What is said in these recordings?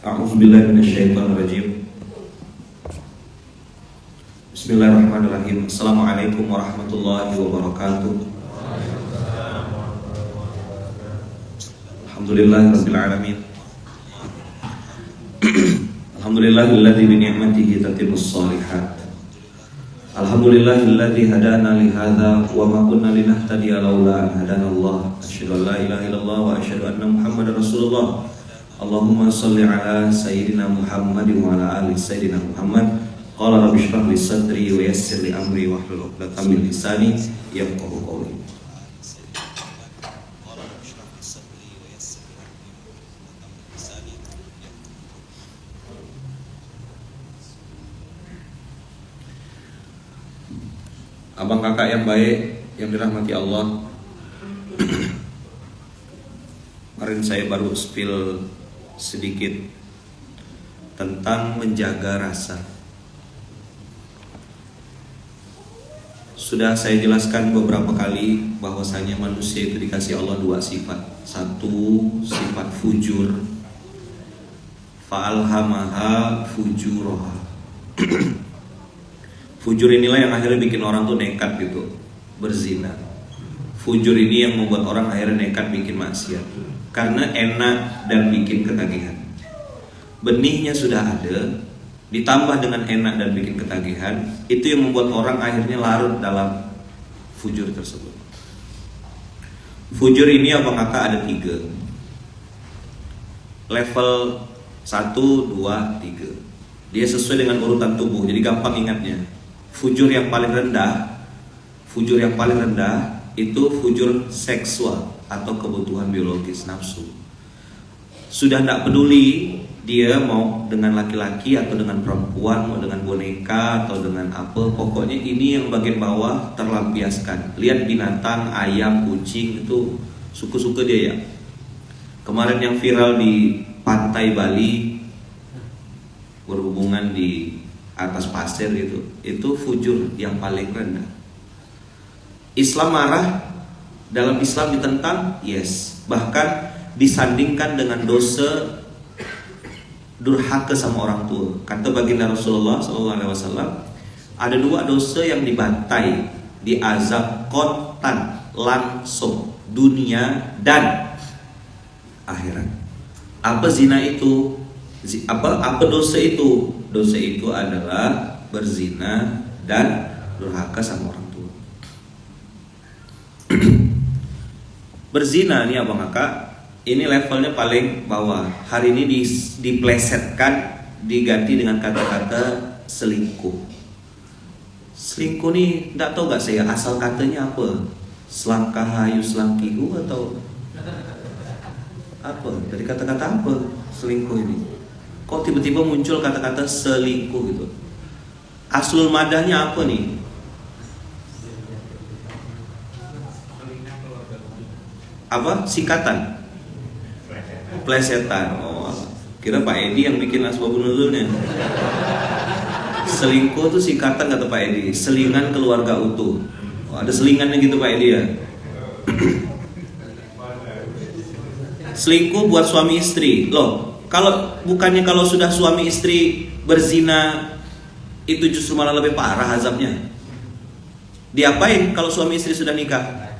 A'udzubillahi minasyaitonirrajim. Bismillahirrahmanirrahim. Assalamualaikum warahmatullahi wabarakatuh. Alhamdulillahirabbil alamin. Alhamdulillahilladzi bi ni'matihi tatimmus shalihat. Alhamdulillahilladzi hadana li hadza wa ma kunna linahtadiya laula an hadanallah. Asyhadu an la ilaha illallah wa asyhadu anna Muhammadar Rasulullah. Allahumma shalli ala sayyidina Muhammad wa ala ali sayyidina Muhammad. Qala rabbi shrah li sadri wa yassir li amri wahlul 'uqdatam min lisani yafqahu qawli. Abang kakak yang baik yang dirahmati Allah. Kemarin saya baru spill sedikit tentang menjaga rasa. Sudah saya jelaskan beberapa kali bahwasanya manusia itu dikasih Allah dua sifat. Satu, sifat fujur, fa'alhamaha fujuroha. Fujur inilah yang akhirnya bikin orang tuh nekat gitu, berzina. Fujur ini yang membuat orang akhirnya nekat bikin maksiat karena enak dan bikin ketagihan. Benihnya sudah ada, ditambah dengan enak dan bikin ketagihan, itu yang membuat orang akhirnya larut dalam fujur tersebut. Fujur ini abang kakak ada 3 level, 1, 2, 3. Dia sesuai dengan urutan tubuh, jadi gampang ingatnya. Fujur yang paling rendah itu fujur seksual atau kebutuhan biologis, nafsu. Sudah tidak peduli dia mau dengan laki-laki atau dengan perempuan, mau dengan boneka atau dengan apa, pokoknya ini yang bagian bawah terlampiaskan. Lihat binatang, ayam, kucing itu suka-suka dia ya. Kemarin yang viral di pantai Bali, berhubungan di atas pasir itu fujur yang paling rendah. Islam marah, dalam Islam ditentang, yes. Bahkan disandingkan dengan dosa durhaka sama orang tua. Kata baginda Rasulullah SAW, ada 2 dosa yang dibantai, diazab kontan langsung, dunia dan akhirat. Apa zina itu? Apa dosa itu? Dosa itu adalah berzina dan durhaka sama orang tua. Berzina nih abang kakak, ini levelnya paling bawah. Hari ini diplesetkan, diganti dengan kata-kata selingkuh. Selingkuh nih, tidak tahu gak saya asal katanya apa? Selangkah hayu selangkihu atau apa? Dari kata-kata apa selingkuh ini? Kok tiba-tiba muncul kata-kata selingkuh gitu? Aslul madahnya apa nih? Apa? Singkatan? Plesetan. Oh, kira Pak Edi yang bikin asbabun nuzulnya. Selingkuh tuh singkatan kata Pak Edi, selingan keluarga utuh. Oh, ada selingannya gitu Pak Edi ya. Selingkuh buat suami istri. Loh, kalau sudah suami istri berzina itu justru malah lebih parah azabnya. Diapain kalau suami istri sudah nikah?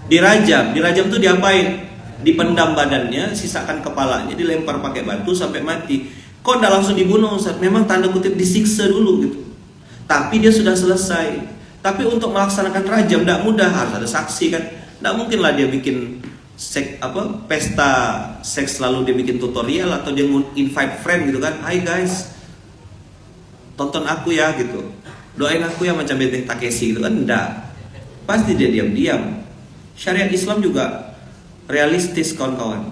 Dirajam tuh diapain? Dipendam badannya, sisakan kepalanya, dilempar pakai batu sampai mati. Kok tidak langsung dibunuh Ustaz? Memang tanda kutip disiksa dulu gitu. Tapi dia sudah selesai. Tapi untuk melaksanakan rajam tidak mudah, harus ada saksi kan. Tidak mungkin lah dia bikin pesta seks lalu dia bikin tutorial atau dia invite friend gitu kan. Hai guys, tonton aku ya gitu. Doain aku ya macam Benteng Takeshi gitu kan. Enggak. Pasti dia diam-diam. Syariat Islam juga realistis kawan-kawan.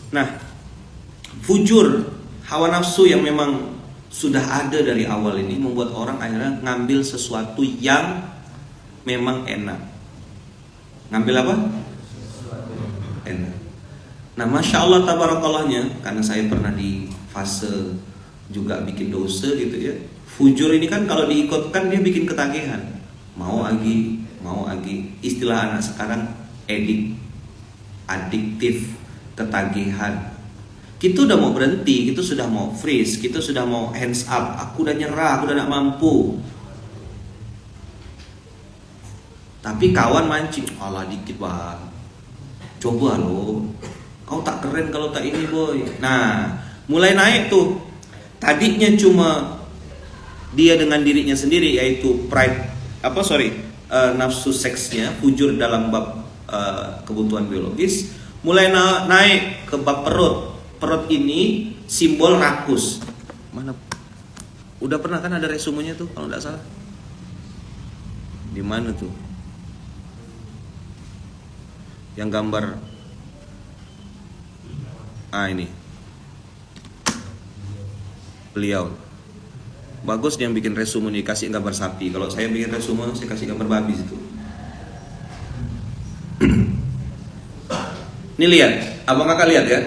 Nah, fujur, hawa nafsu yang memang sudah ada dari awal ini membuat orang akhirnya ngambil sesuatu yang memang enak. Ngambil apa? Enak. Nah, Masya Allah tabarakallahnya, karena saya pernah di fase juga bikin dosa gitu ya. Fujur ini kan kalau diikutkan dia bikin ketagihan. Mau lagi. Istilah anak sekarang adiktif, ketagihan. Kita udah mau berhenti, kita sudah mau freeze, kita sudah mau hands up. Aku udah nyerah, aku udah gak mampu. Tapi kawan mancing, alah dikit bang, coba lo, kau tak keren kalau tak ini boy. Nah, mulai naik tuh. Tadinya cuma dia dengan dirinya sendiri, yaitu pride, nafsu seksnya, fujur dalam bab kebutuhan biologis. Mulai naik ke bab perut. Perut ini simbol rakus. Mana? Udah pernah kan ada resumenya tuh kalau nggak salah. Di mana tuh? Yang gambar. Ini. Beliau. Bagus dia yang bikin resume nih, kasih gambar sapi. Kalau saya bikin resume, saya kasih gambar babi situ. Ini lihat, abang kakak lihat ya.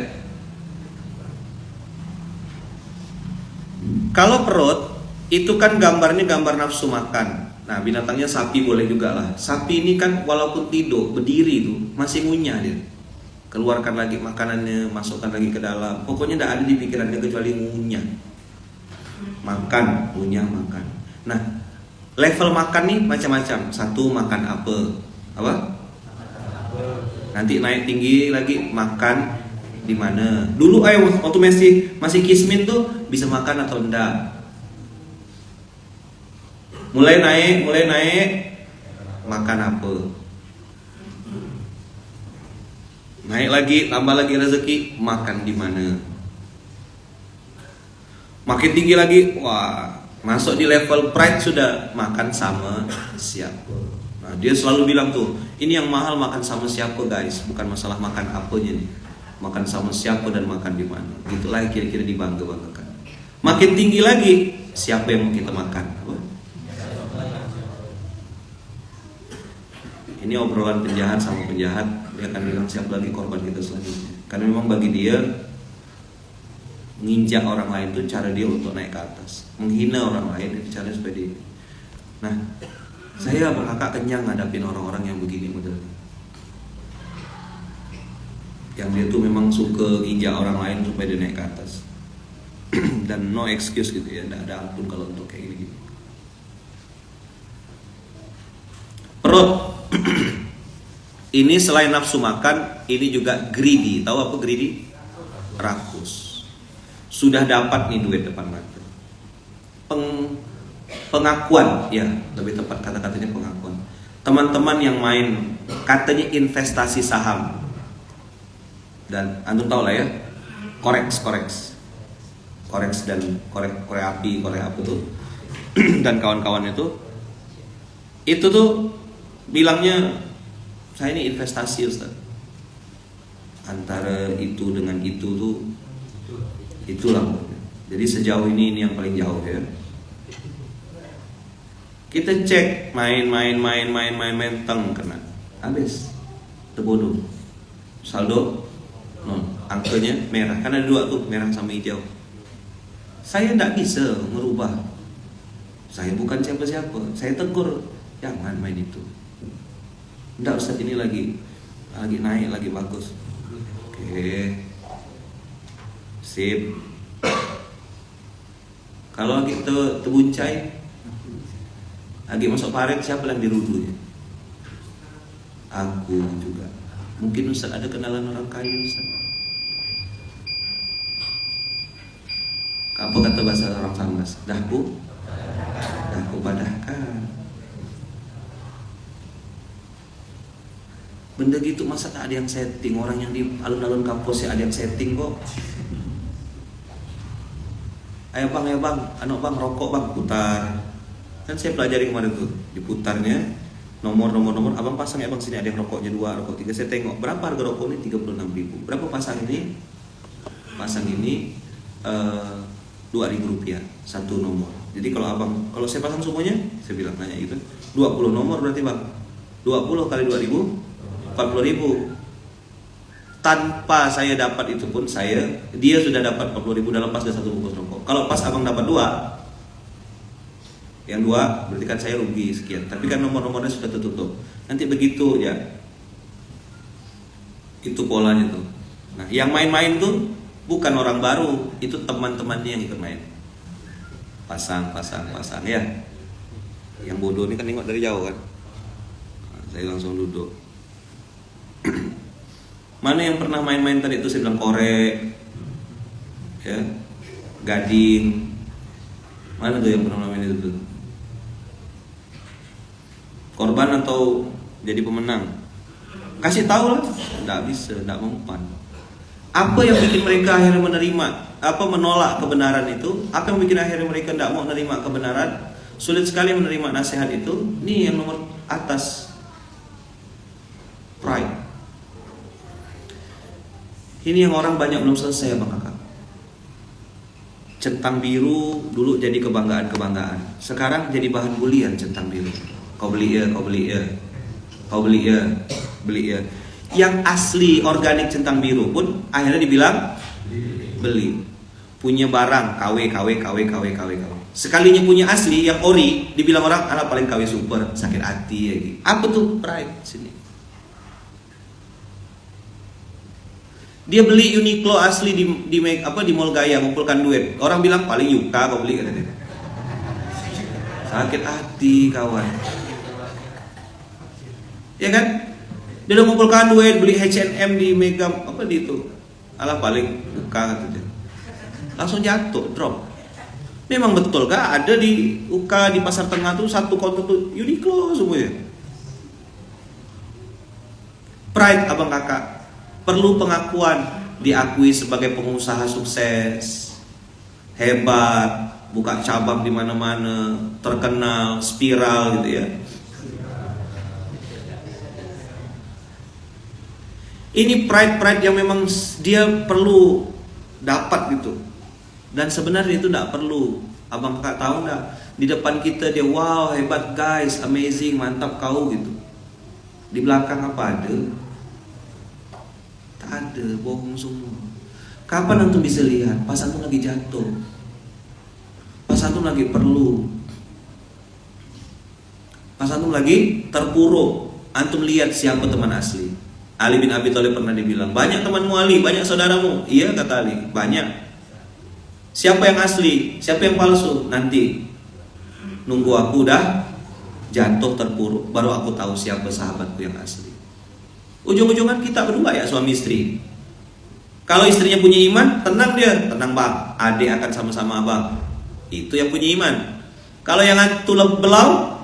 Kalau perut itu kan gambarnya gambar nafsu makan. Nah, binatangnya sapi boleh juga lah. Sapi ini kan walaupun tidur berdiri itu masih ngunyah dia. Keluarkan lagi makanannya, masukkan lagi ke dalam. Pokoknya tidak ada di pikirannya kecuali ngunyah. Makan, ngunyah, makan. Nah, level makan nih macam-macam. Satu makan apa? Nanti naik tinggi lagi makan di mana? Dulu waktu masih kismin tuh bisa makan atau enggak. Mulai naik makan apa? Naik lagi, tambah lagi rezeki, makan di mana? Makin tinggi lagi, wah, masuk di level pride sudah makan sama siapa. Nah, dia selalu bilang tuh, ini yang mahal makan sama siapa guys, bukan masalah makan apanya nih. Makan sama siapa dan makan di mana. Itulah kira-kira dibangga-banggakan. Makin tinggi lagi, siapa yang mau kita makan? Ini obrolan penjahat sama penjahat. Dia akan bilang siapa lagi korban kita selanjutnya. Karena memang bagi dia menginjak orang lain itu cara dia untuk naik ke atas. Menghina orang lain itu cara supaya dia. Nah, saya kakak kenyang ngadapin orang-orang yang begini modelnya. Yang dia tuh memang suka injak orang lain supaya dia naik ke atas. Dan no excuse gitu ya, tidak ada ampun kalau untuk kayak gini. Perut ini selain nafsu makan, ini juga greedy. Tahu apa greedy? Rakus. Sudah dapat nih duit depan mata. Pengakuan, ya lebih tepat kata-katanya pengakuan. Teman-teman yang main katanya investasi saham. Dan antum tahu lah ya, koreks dan korek api tuh dan kawan-kawan itu tuh bilangnya saya ini investasi Ustaz. Antara itu dengan itu tuh itulah. Jadi sejauh ini yang paling jauh ya. Kita cek main teng kena habis terbodoh. Saldo angkanya merah, kan ada dua tuh, merah sama hijau. Saya tidak bisa merubah. Saya bukan siapa-siapa. Saya tegur, jangan main itu. Tidak Ustaz, ini lagi naik, lagi bagus. Oke, sip. Kalau kita terbuncai, lagi masuk paret, siapa yang dirudunya? Aku juga. Mungkin Ustaz ada kenalan orang kaya Ustaz. Apa kata bahasa orang Sambas? Dahku padahkan. Benda gitu masa tak ada yang setting. Orang yang di alun-alun kampus ya ada yang setting kok. Ayo bang, anak bang rokok bang, putar. Kan saya pelajari kemarin tuh, diputarnya nomor, abang pasang ya bang, sini ada yang rokoknya 2, rokok 3. Saya tengok berapa harga rokok ini, 36.000. Berapa pasang ini? Pasang ini 2.000 rupiah satu nomor. Jadi kalau saya pasang semuanya, saya bilang nanya gitu, 20 nomor berarti bang, 20 kali 2.000 40.000. Tanpa saya dapat itu pun dia sudah dapat 40.000 dalam pas ada satu bungkus rokok. Kalau pas abang dapat 2, yang 2 berarti kan saya rugi sekian. Tapi kan nomor-nomornya sudah tertutup. Nanti begitu ya, itu polanya tuh. Nah, yang main-main tuh Bukan orang baru, itu teman-temannya yang ikut main. Pasang ya. Yang bodoh ini kan nengok dari jauh kan. Nah, saya langsung duduk. Mana yang pernah main-main tadi itu? Saya bilang korek, ya, gading. Mana tuh yang pernah main itu tuh? Korban atau jadi pemenang? Kasih tahu lah. Nggak bisa, nggak mempan. Apa yang bikin mereka akhirnya menolak kebenaran itu? Apa yang bikin akhirnya mereka tidak mau menerima kebenaran? Sulit sekali menerima nasihat itu. Ini yang nomor atas, pride. Ini yang orang banyak belum selesai, Bang Kakak. Centang biru dulu jadi kebanggaan. Sekarang jadi bahan bulian centang biru. Kau beli ya. Yang asli organik centang biru pun akhirnya dibilang beli. Punya barang KW. Sekalinya punya asli yang ori, dibilang orang ala paling KW super, sakit hati lagi. Apa tuh pride sini? Dia beli Uniqlo asli di Mall Gaya, ngumpulkan duit. Orang bilang paling Yuka kau beli katanya. Sakit hati kawan. Ya kan? Dia udah ngumpulkan duit beli H&M di Mega di itu. Alah paling Yuka katanya. Langsung jatuh, drop. Memang betul kah ada di UK di pasar tengah tuh satu konter tuh Uniqlo semuanya. Pride abang kakak. Perlu pengakuan, diakui sebagai pengusaha sukses, hebat, buka cabang di mana-mana, terkenal, spiral gitu ya. Ini pride yang memang dia perlu dapat gitu. Dan sebenarnya itu tidak perlu. Abang kakak tahu nggak? Di depan kita dia wow hebat guys, amazing, mantap kau gitu. Di belakang apa ada? Ada, bohong semua. Kapan antum bisa lihat? Pas antum lagi jatuh, pas antum lagi perlu, pas antum lagi terpuruk, antum lihat siapa teman asli. Ali bin Abi Thalib pernah dibilang, banyak temanmu Ali, banyak saudaramu. Iya kata Ali, banyak. Siapa yang asli, siapa yang palsu? Nanti nunggu aku udah jatuh terpuruk, baru aku tahu siapa sahabatku yang asli. Ujung-ujungan kita berdua ya suami istri. Kalau istrinya punya iman, tenang dia, tenang bang, adik akan sama-sama abang. Itu yang punya iman. Kalau yang tulep belau,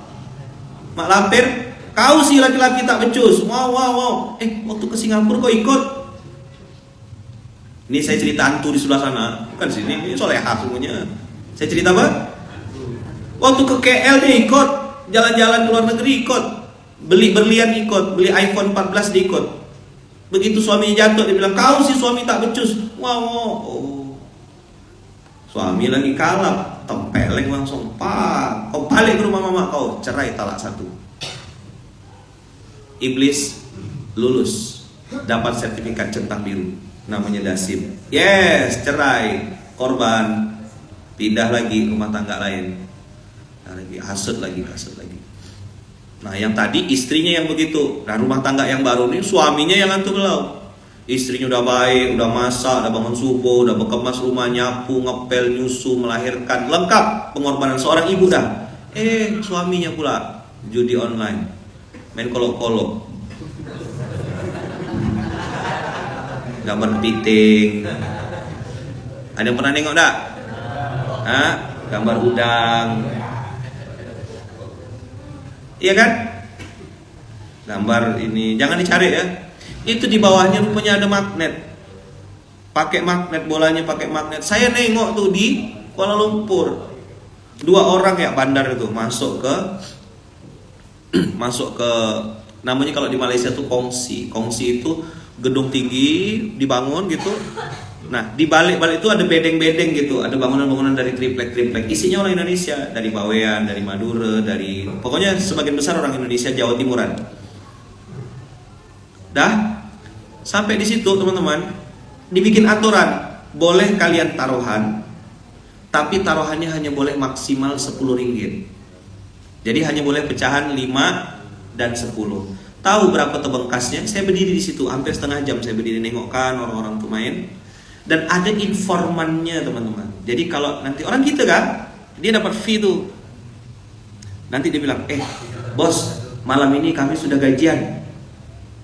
mak lampir, kau si laki-laki tak becus. Wow. Waktu ke Singapura kau ikut. Ini saya cerita hantu di sebelah sana, bukan sini. Ini solehah semuanya. Saya cerita apa? Waktu ke KL dia ikut, jalan-jalan ke luar negeri ikut. Beli berlian ikut, beli iPhone 14 diikut. Begitu suaminya jatuh dia bilang, kau si suami tak becus. Wow. Oh. Suami lagi kalap, tempeleng langsung, pak, kau balik ke rumah mama kau, cerai talak 1. Iblis lulus, dapat sertifikat centang biru, namanya Dasim. Yes, cerai, korban, pindah lagi rumah tangga lain. Nah, lagi hasut lagi. Nah yang tadi istrinya yang begitu. Nah rumah tangga yang baru ini suaminya yang antum belau. Istrinya udah baik, udah masak, udah bangun subuh, udah bekemas rumah, nyapu, ngepel, nyusu, melahirkan, lengkap pengorbanan seorang ibu dah. Suaminya pula judi online, main kolok-kolok, gambar kepiting. Ada yang pernah nengok dak? Gambar udang. Iya kan? Gambar ini jangan dicari ya. Itu di bawahnya rupanya ada magnet. Pakai magnet, bolanya pakai magnet. Saya nengok tuh di Kuala Lumpur. 2 orang ya bandar itu masuk ke namanya kalau di Malaysia tuh kongsi. Kongsi itu gedung tinggi dibangun gitu. Nah, di balik-balik itu ada bedeng-bedeng gitu, ada bangunan-bangunan dari triplek. Isinya orang Indonesia, dari Bawean, dari Madura, dari pokoknya sebagian besar orang Indonesia Jawa Timuran. Dah, sampai di situ teman-teman, dibikin aturan, boleh kalian taruhan, tapi taruhannya hanya boleh maksimal 10 ringgit. Jadi hanya boleh pecahan 5 dan 10. Tahu berapa tebengkasnya? Saya berdiri di situ hampir setengah jam, saya berdiri nengokkan orang-orang tuh main. Dan ada informannya teman-teman. Jadi kalau nanti orang kita kan, dia dapat fee tuh. Nanti dia bilang, bos, malam ini kami sudah gajian,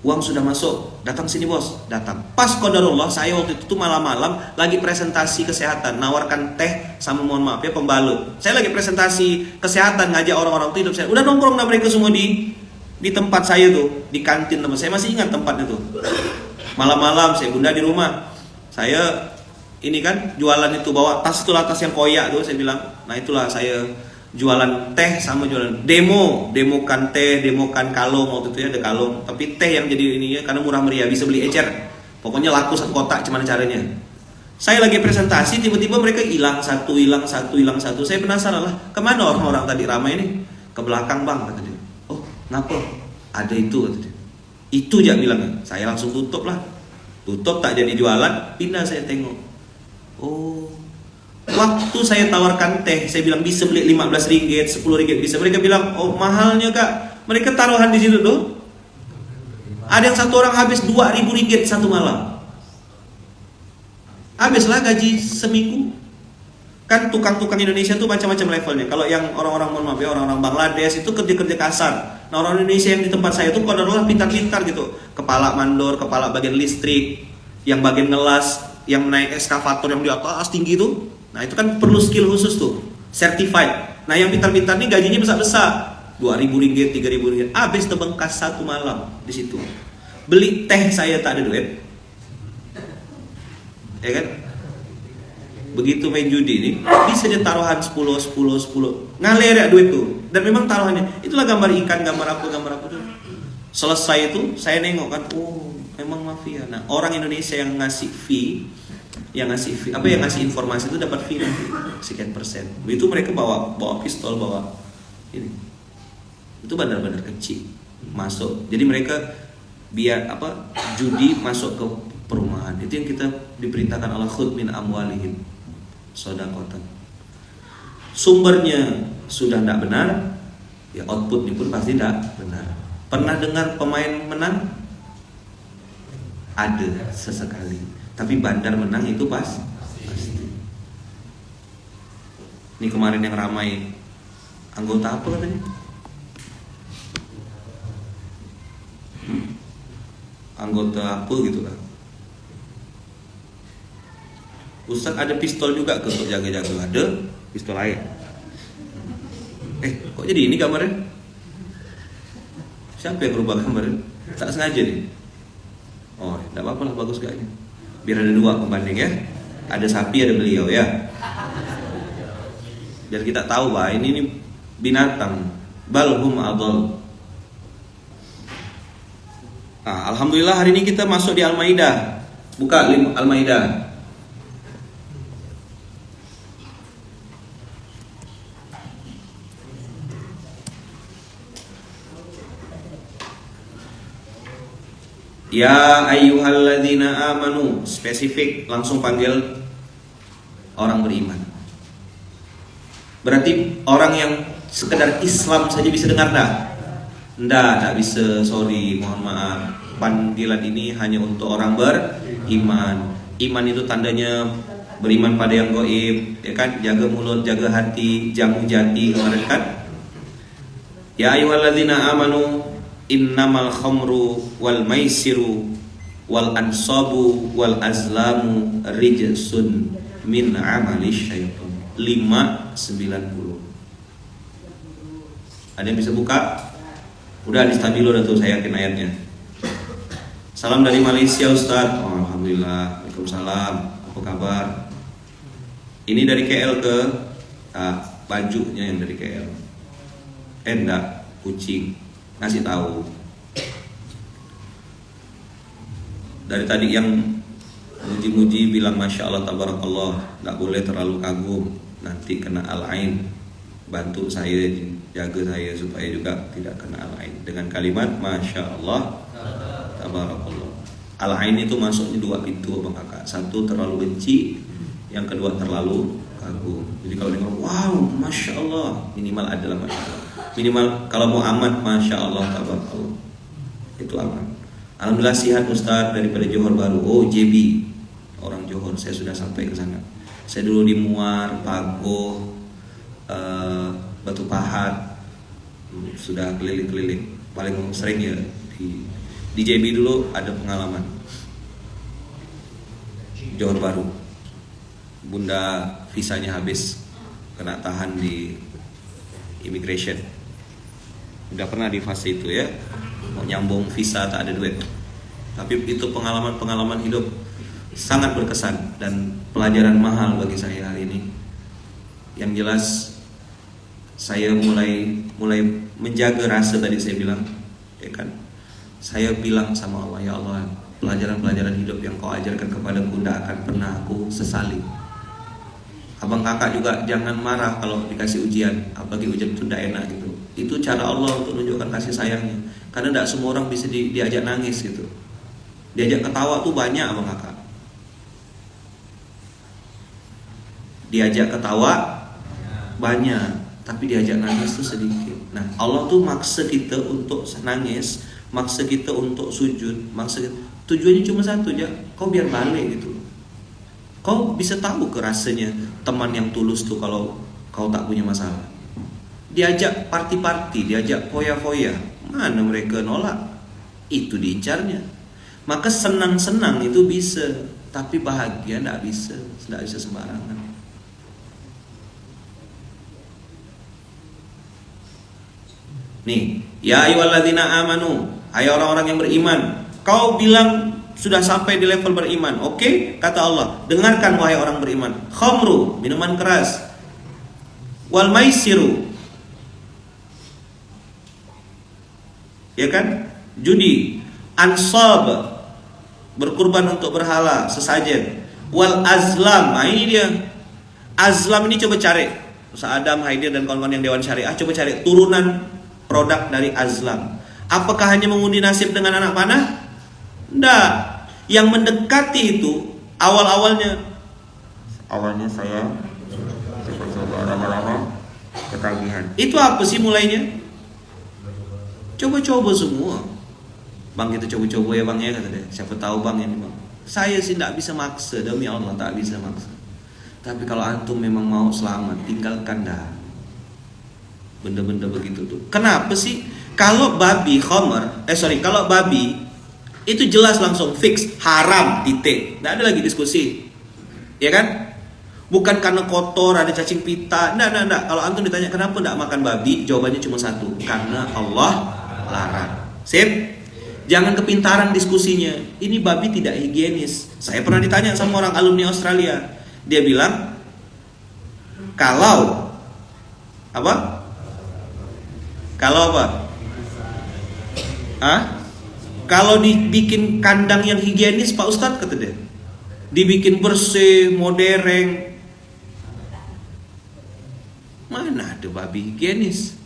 uang sudah masuk, datang sini bos. Datang. Pas qadarullah, saya waktu itu tuh malam-malam lagi presentasi kesehatan, nawarkan teh sama mohon maaf ya pembalut. Saya lagi presentasi kesehatan, ngajak orang-orang tuh hidup saya. Udah nongkrong dah mereka semua di tempat saya tuh, di kantin teman. Saya masih ingat tempatnya tuh. Malam-malam saya bunda di rumah. Saya ini kan jualan itu, bawa tas, itulah tas yang koyak tuh saya bilang. Nah itulah saya jualan teh sama jualan demokan teh, demokan kalung. Waktu itu ya ada kalung, tapi teh yang jadi ini ya, karena murah meriah, bisa beli ecer. Pokoknya laku satu kotak, gimana caranya. Saya lagi presentasi, tiba-tiba mereka hilang satu. Saya penasaran lah, kemana orang-orang tadi ramai ini? Ke belakang bang, kata dia. Oh, ngapa? Ada itu, kata dia. Itu aja bilang. Saya langsung tutup lah. Tutup, tak jadi jualan, pindah saya tengok. Oh, waktu saya tawarkan teh, saya bilang bisa beli 15 ringgit, 10 ringgit bisa. Mereka bilang, oh mahalnya kak. Mereka taruhan di situ tuh. Ada yang satu orang habis 2.000 ringgit satu malam. Habislah gaji seminggu. Kan tukang-tukang Indonesia tuh macam-macam levelnya. Kalau yang orang-orang mohon maaf ya, orang-orang Bangladesh itu kerja-kerja kasar. Nah orang Indonesia yang di tempat saya tuh adalah pintar-pintar gitu. Kepala mandor, kepala bagian listrik, yang bagian ngelas, yang naik eskavator yang di atas tinggi tuh. Nah itu kan perlu skill khusus tuh, certified. Nah yang pintar-pintar nih gajinya besar-besar, 2.000 ringgit, 3.000 ringgit. Habis terbengkas satu malam di situ. Beli teh saya tak ada duit, ya kan? Begitu main judi ini, bisa dia taruhan 10, ngalir ya duit tuh. Dan memang taruhannya, itulah gambar ikan, gambar apa tuh. Selesai itu, saya nengok kan, oh memang mafia. Nah orang Indonesia yang ngasih fee, yang ngasih informasi itu dapat fee nanti, sekian persen. Begitu mereka bawa pistol, bawa ini. Itu benar-benar kecil masuk. Jadi mereka biar judi masuk ke perumahan. Itu yang kita diperintahkan Allah, khudh min amwalihim shadaqatan. Sumbernya sudah tidak benar, ya outputnya pun pasti tidak benar. Pernah dengar pemain menang? Ada sesekali, tapi bandar menang itu pasti. Ini kemarin yang ramai, anggota apa katanya? Anggota apa gitu kan? Ustaz ada pistol juga ke untuk jaga-jaga, ada pistol air. Kok jadi ini gambarnya? Siapa yang rubah gambarnya? Tak sengaja nih. Oh, tidak apa-apa lah, bagus kayaknya. Biar ada dua pembanding ya. Ada sapi, ada beliau ya. Biar kita tahu bahwa ini binatang. Balhum adol. Nah, alhamdulillah hari ini kita masuk di Al-Maidah. Buka Al-Maidah. Ya ayyuhalladzina amanu, spesifik, langsung panggil orang beriman. Berarti orang yang sekedar Islam saja bisa dengar dah? Tidak bisa, sorry, mohon maaf. Panggilan ini hanya untuk orang beriman. Iman itu tandanya beriman pada yang gaib, ya kan? Jaga mulut, jaga hati, jamu jati kemarin kan? Ya ayyuhalladzina amanu innamal khamru wal maisiru wal ansabu wal azlamu rijsun min amali syaitan. 590. Ada yang bisa buka? Udah di stabilo dah tuh, saya yakin ayatnya. Salam dari Malaysia Ustaz. Oh, alhamdulillah. Waalaikumsalam. Apa kabar? Ini dari KL ke bajunya yang dari KL. Enggak, kucing. Ngasih tahu. Dari tadi yang muji-muji bilang Masya Allah Tabarakallah, nggak boleh terlalu kagum, nanti kena al-ain. Bantu saya, jaga saya supaya juga tidak kena al-ain dengan kalimat Masya Allah Tabarakallah. Al-ain itu masuknya dua pintu Bang Kakak. Satu terlalu benci, yang kedua terlalu kagum. Jadi kalau dengar wow Masya Allah, minimal adalah Masya Allah. Minimal kalau mau aman Masya Allah Tabarakallah, itu aman. Alhamdulillah sihat Ustaz, daripada Johor Baru. Oh JB. orang Johor, saya sudah sampai ke sana. Saya dulu di Muar, Pago, Batu Pahat, sudah keliling-keliling. Paling sering ya di JB dulu ada pengalaman. Johor Baru, bunda visanya habis, kena tahan di immigration. Udah pernah di fase itu ya, mau nyambung visa tak ada duit. Tapi itu pengalaman hidup sangat berkesan dan pelajaran mahal bagi saya hari ini. Yang jelas saya mulai menjaga rasa, tadi saya bilang, ya kan? Saya bilang sama Allah, ya Allah, pelajaran-pelajaran hidup yang kau ajarkan kepadaku tidak akan pernah aku sesali. Abang kakak juga jangan marah kalau dikasih ujian, apalagi ujian itu tidak enak gitu. Itu cara Allah untuk menunjukkan kasih sayangnya. Karena tidak semua orang bisa diajak nangis gitu. Diajak ketawa tuh banyak abang kakak. Diajak ketawa banyak, tapi diajak nangis tuh sedikit. Nah, Allah tuh maksa kita untuk nangis, maksa kita untuk sujud, tujuannya cuma satu aja, kau biar balik gitu. Kau bisa tahu ke rasanya teman yang tulus tuh kalau kau tak punya masalah. Diajak party-party, diajak foya-foya, mana mereka nolak? Itu diincarnya. Maka senang-senang itu bisa, tapi bahagia tidak bisa sembarangan. Nih, ya ayyuhalladzina amanu, hai orang-orang yang beriman, kau bilang sudah sampai di level beriman. Oke, kata Allah, dengarkan wahai orang beriman. Khamru, minuman keras. Wal maisiru, ya kan? Judi. Ansab, berkurban untuk berhala, sesajen. Wal azlam, nah ini dia. Azlam ini coba cari, Ustaz Adam, Haidir dan kawan-kawan yang Dewan Syariah, coba cari turunan produk dari azlam. Apakah hanya mengundi nasib dengan anak panah? Tidak. Yang mendekati itu awalnya saya coba lama-lama ketagihan. Itu apa sih mulainya? Coba-coba semua. Bang, kita coba-coba ya bang ya, kata dia. Siapa tahu bang ini bang. Saya sih tidak bisa maksa, demi Allah tak bisa maksa. Tapi kalau antum memang mau selamat, tinggalkan dah benda-benda begitu tuh. Kenapa sih? Kalau babi kalau babi itu jelas langsung fix haram, titik. Tidak ada lagi diskusi, ya kan? Bukan karena kotor, ada cacing pita. Tidak. Kalau antum ditanya kenapa tidak makan babi, jawabannya cuma satu, karena Allah larang. Sip. Jangan kepintaran diskusinya. Ini babi tidak higienis. Saya pernah ditanya sama orang alumni Australia. Dia bilang, Kalau apa? Kalau dibikin kandang yang higienis Pak Ustadz, kata dia, dibikin bersih, modern, mana ada babi higienis?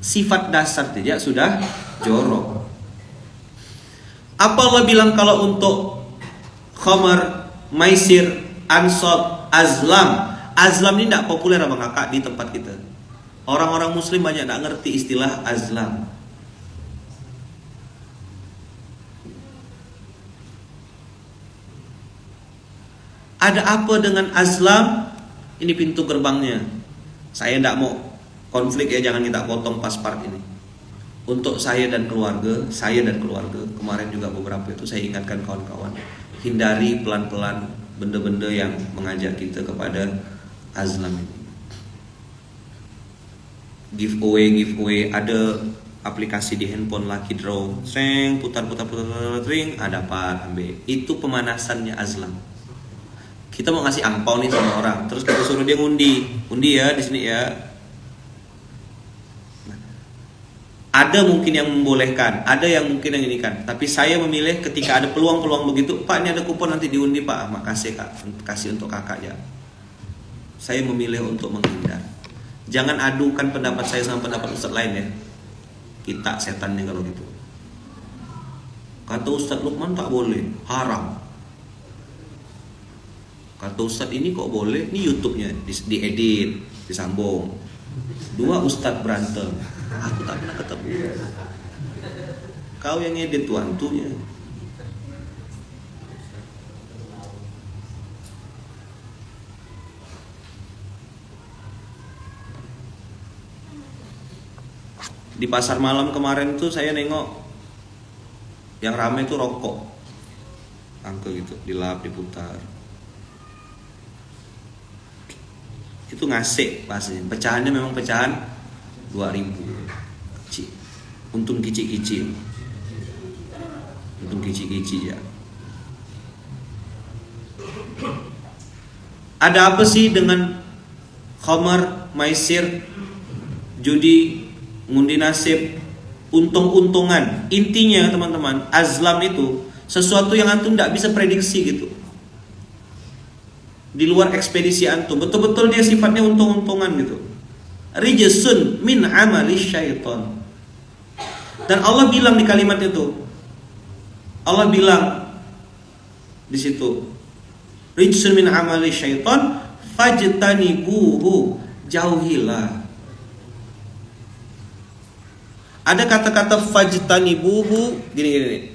Sifat dasar saja sudah jorok. Apa Allah bilang kalau untuk khamar, maisir, ansab, azlam ini tidak populer abang kakak di tempat kita. Orang-orang muslim banyak tidak ngerti istilah azlam. Ada apa dengan azlam? Ini pintu gerbangnya. Saya tidak mau konflik ya, jangan kita potong pas part ini. Untuk saya dan keluarga, kemarin juga beberapa itu saya ingatkan kawan-kawan, hindari pelan-pelan benda-benda yang mengajak kita kepada azlam ini. Giveaway, ada aplikasi di handphone Lucky Draw, putar, dapat ambil. Itu pemanasannya azlam. Kita mau ngasih angpau nih sama orang, terus kita suruh dia ngundi ya di sini ya. Ada mungkin yang membolehkan, ada yang mungkin yang ini kan. Tapi saya memilih ketika ada peluang-peluang begitu, Pak ini ada kupon nanti diundi Pak, makasih Kak, kasih untuk kakak ya. Saya memilih untuk menghindar. Jangan adukan pendapat saya sama pendapat Ustadz lain ya. Kita setannya kalau gitu. Kata Ustadz Lukman tak boleh, haram. Kata Ustadz ini kok boleh, ini YouTube-nya diedit, disambung. 2 Ustadz berantem. Aku tak pernah ketemu. Kau yang edit tuh hantunya. Di pasar malam kemarin tuh saya nengok yang ramai tuh rokok, angkel gitu, dilap, diputar. Itu ngasih pastinya. Pecahannya memang pecahan 2000. Kecil. Untung kicik-kicil. Untung kicik-kicil ya. Ada apa sih dengan khamar, maisir, judi, ngundi nasib, untung-untungan? Intinya teman-teman, azlam itu sesuatu yang antum tidak bisa prediksi gitu, di luar ekspedisi antum. Betul-betul dia sifatnya untung-untungan gitu. Rijsun min amali syaitan. Dan Allah bilang di kalimat itu, Allah bilang di situ, rijsun min amali syaitan fajtanibuhu, jauhilah. Ada kata-kata fajtanibuhu gini.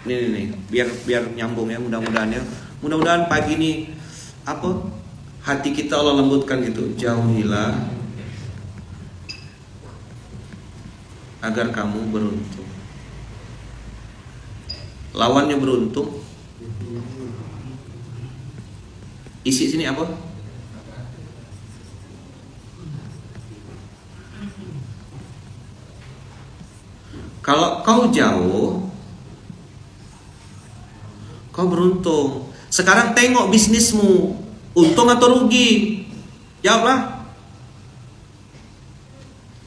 Nih, biar nyambung ya, mudah-mudahan pagi ini hati kita Allah lembutkan gitu. Jauhilah agar kamu beruntung. Lawannya beruntung. Isi sini apa? Kalau kau jauh, kau beruntung. Sekarang tengok bisnismu, untung atau rugi? Jawablah.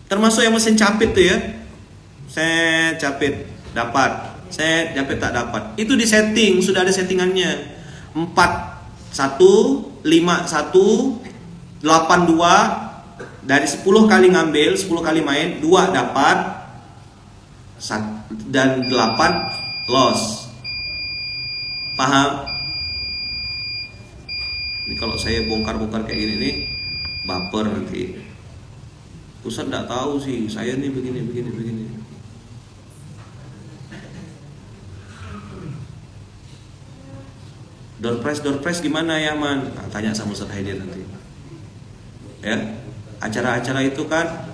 Termasuk yang mesin capit tuh ya. Saya capit dapat, saya capit tak dapat. Itu di setting, sudah ada settingannya. 41, 51, 82. Dari 10 kali ngambil, 10 kali main, 2 dapat dan 8 loss. Paham? Ini kalau saya bongkar-bongkar kayak gini nih, baper nanti. Ustaz enggak tahu sih, saya nih begini. Door prize gimana ya man? Nah, tanya sama Ustaz Haidir nanti. Ya, acara-acara itu kan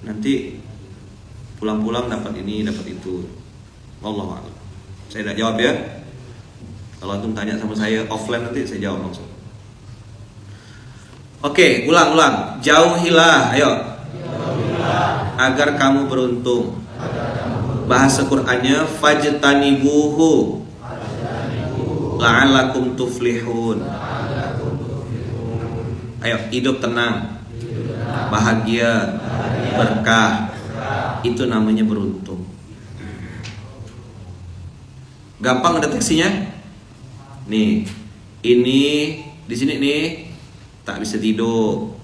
nanti pulang-pulang dapat ini, dapat itu. Wallahu a'lam. Saya tidak jawab ya. Kalau antum tanya sama saya offline nanti saya jawab langsung. Oke, ulang. Jauhilah, ayo. Agar kamu beruntung. Bahasa Qur'annya fajtanibuhu la'allakum tuflihun. Ayo, hidup tenang, bahagia, berkah. Itu namanya beruntung. Gampang deteksinya. Nih, ini di sini nih tak bisa tidur,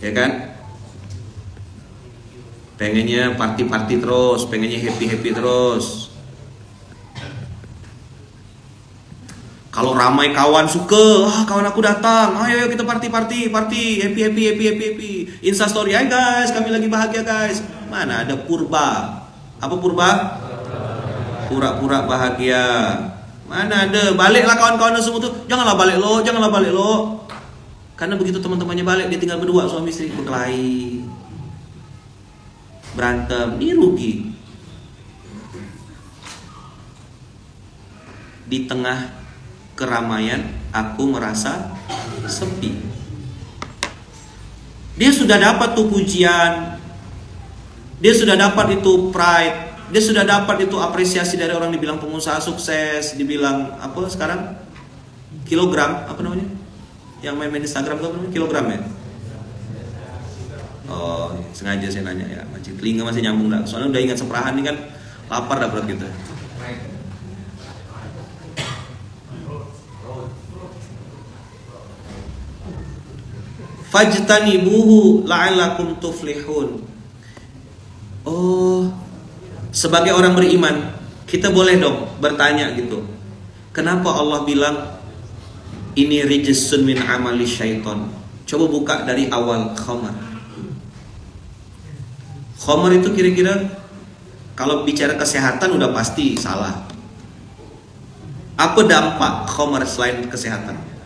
ya kan? Pengennya party terus, pengennya happy terus. Kalau ramai kawan suka, kawan aku datang, ayo kita party, happy. Insta story, hai guys, kami lagi bahagia guys. Mana ada purba? Apa purba? Pura-pura bahagia. Mana ada? Baliklah kawan-kawan semua tuh. Janganlah balik lo. Karena begitu teman-temannya balik, dia tinggal berdua suami istri, berkelahi, berantem, dia rugi. Di tengah keramaian aku merasa sepi. Dia sudah dapat tuh pujian, dia sudah dapat itu pride, dia sudah dapat itu apresiasi dari orang, dibilang pengusaha sukses, dibilang apa sekarang kilogram, apa namanya? Yang main Instagram itu apa namanya? Kilogram ya? Oh, sengaja saya nanya ya, telinga masih nyambung dah. Soalnya udah ingat seperahan nih kan, lapar dah perut kita. Fajtanibuhu la'allakum tuflihun. Oh, sebagai orang beriman, kita boleh dong bertanya gitu. Kenapa Allah bilang ini rijsun min amali syaiton? Coba buka dari awal khamar. Khamar itu kira-kira kalau bicara kesehatan udah pasti salah. Apa dampak khamar selain kesehatan?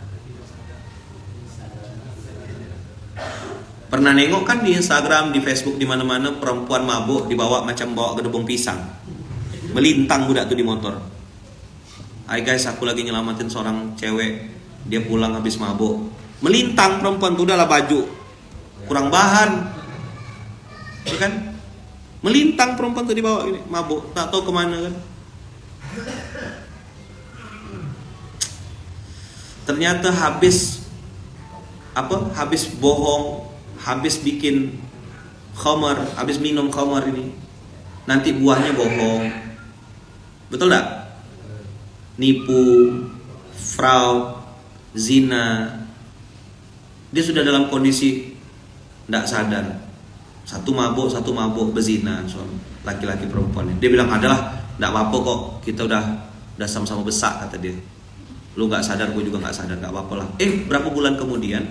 Pernah nengok kan di Instagram, di Facebook, di mana-mana perempuan mabuk dibawa macam bawa gedebong pisang. Melintang budak tuh di motor. Hai guys, aku lagi nyelamatin seorang cewek, dia pulang habis mabuk. Melintang perempuan tuh, udahlah baju kurang bahan. Ya kan? Melintang perempuan tuh dibawa ini, mabuk, tak tahu kemana kan. Ternyata habis bohong, habis bikin khamar, habis minum khamar ini, nanti buahnya bohong. Betul tak? Nipu, fraud, zina. Dia sudah dalam kondisi tidak sadar. Satu mabuk berzina, laki-laki perempuan. Dia bilang, adalah tidak apa-apa kok, kita udah sama-sama besak, kata dia. Lu nggak sadar, gue juga nggak sadar, nggak apa-apa lah. Berapa bulan kemudian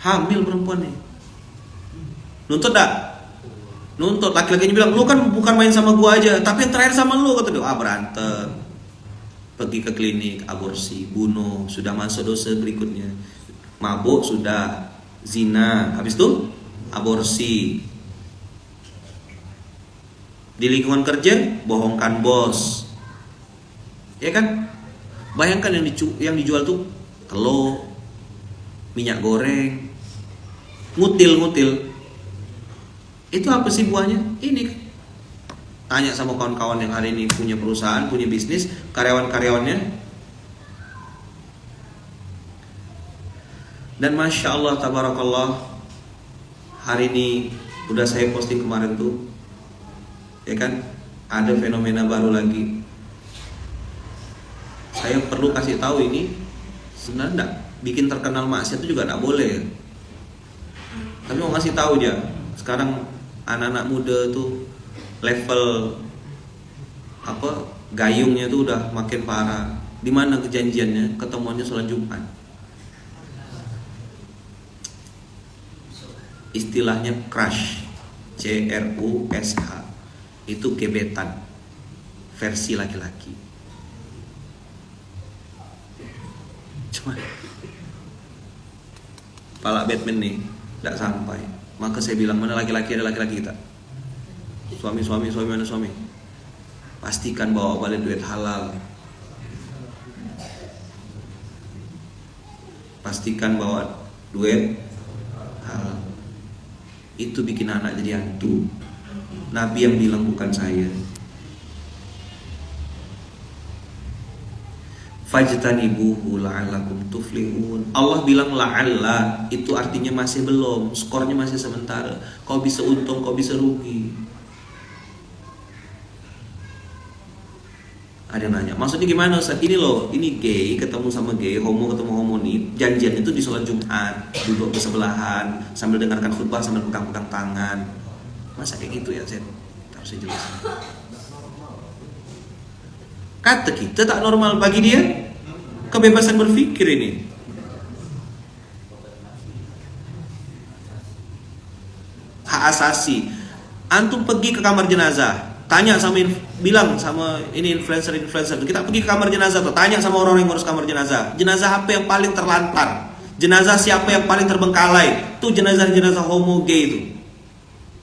hamil perempuan nih. Nuntut tak? Nuntut. Laki-lakinya bilang, lu kan bukan main sama gue aja, tapi yang terakhir sama lu, kata dia. Berantem. Pergi ke klinik, aborsi, bunuh, sudah masuk dosa berikutnya. Mabuk sudah, zina, habis itu aborsi. Di lingkungan kerja, bohongkan bos. Ya kan? Bayangkan yang dijual tuh telur, minyak goreng, ngutil. Itu apa sih buahnya? Ini. Tanya sama kawan-kawan yang hari ini punya perusahaan, punya bisnis, karyawan-karyawannya. Dan Masya Allah, Tabarakallah, hari ini udah saya posting kemarin tuh, ya kan, ada fenomena baru lagi. Saya perlu kasih tahu ini sebenarnya enggak, bikin terkenal maksiat itu juga enggak boleh. Tapi mau kasih tahu aja, sekarang anak-anak muda tuh level gayungnya tuh udah makin parah. Di mana kejanjiannya? Ketemuannya sholat Jumat. Istilahnya crush, CRUSH, itu gebetan versi laki-laki. Cuma pala Batman nih tidak sampai. Maka saya bilang, mana laki-laki, ada laki-laki kita. Suami mana suami? Pastikan bawa balik duit halal. Pastikan bawa duit halal. Itu bikin anak jadi hantu. Nabi yang bilang, bukan saya. Fajtanibuhu la'allakum tuflihun. Allah bilang la'alla, itu artinya masih belum, skornya masih sementara. Kau bisa untung, kau bisa rugi. Ada yang nanya, maksudnya gimana Ustaz? Ini loh, ini gay ketemu sama gay, homo ketemu homo nih. Janjian itu di sholat Jumat, duduk bersebelahan sambil dengarkan khutbah sambil pegang-pegang tangan. Masa kayak gitu ya, Saya harus jelaskan. Kata kita tak normal, bagi dia kebebasan berpikir ini. Hak asasi. Antum pergi ke kamar jenazah, tanya sama bilang sama ini influencer, kita pergi ke kamar jenazah tuh, tanya sama orang yang ngurus kamar jenazah. Jenazah apa yang paling terlantar? Jenazah siapa yang paling terbengkalai? Tuh jenazah homo gay itu.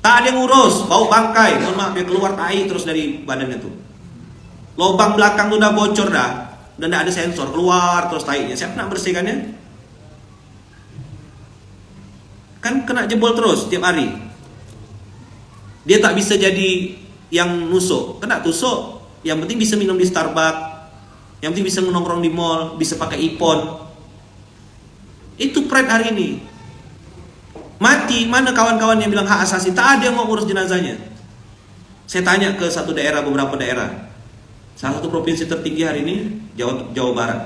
Tak ada yang ngurus, bau bangkai. Mohon maaf ya, keluar tai terus dari badannya tuh. Lubang belakang tuh udah bocor dah, dan tidak ada sensor, keluar terus tainya. Siapa nak bersihkannya? Kan kena jebol terus tiap hari. Dia tak bisa jadi yang nusuk, kena tusuk. Yang penting bisa minum di Starbucks, yang penting bisa nongkrong di mall, bisa pakai iPhone. Itu pride hari ini. Mati, mana kawan-kawan yang bilang hak asasi? Tak ada yang mau urus jenazahnya. Saya tanya ke satu daerah, beberapa daerah. Salah satu provinsi tertinggi hari ini Jawa Barat.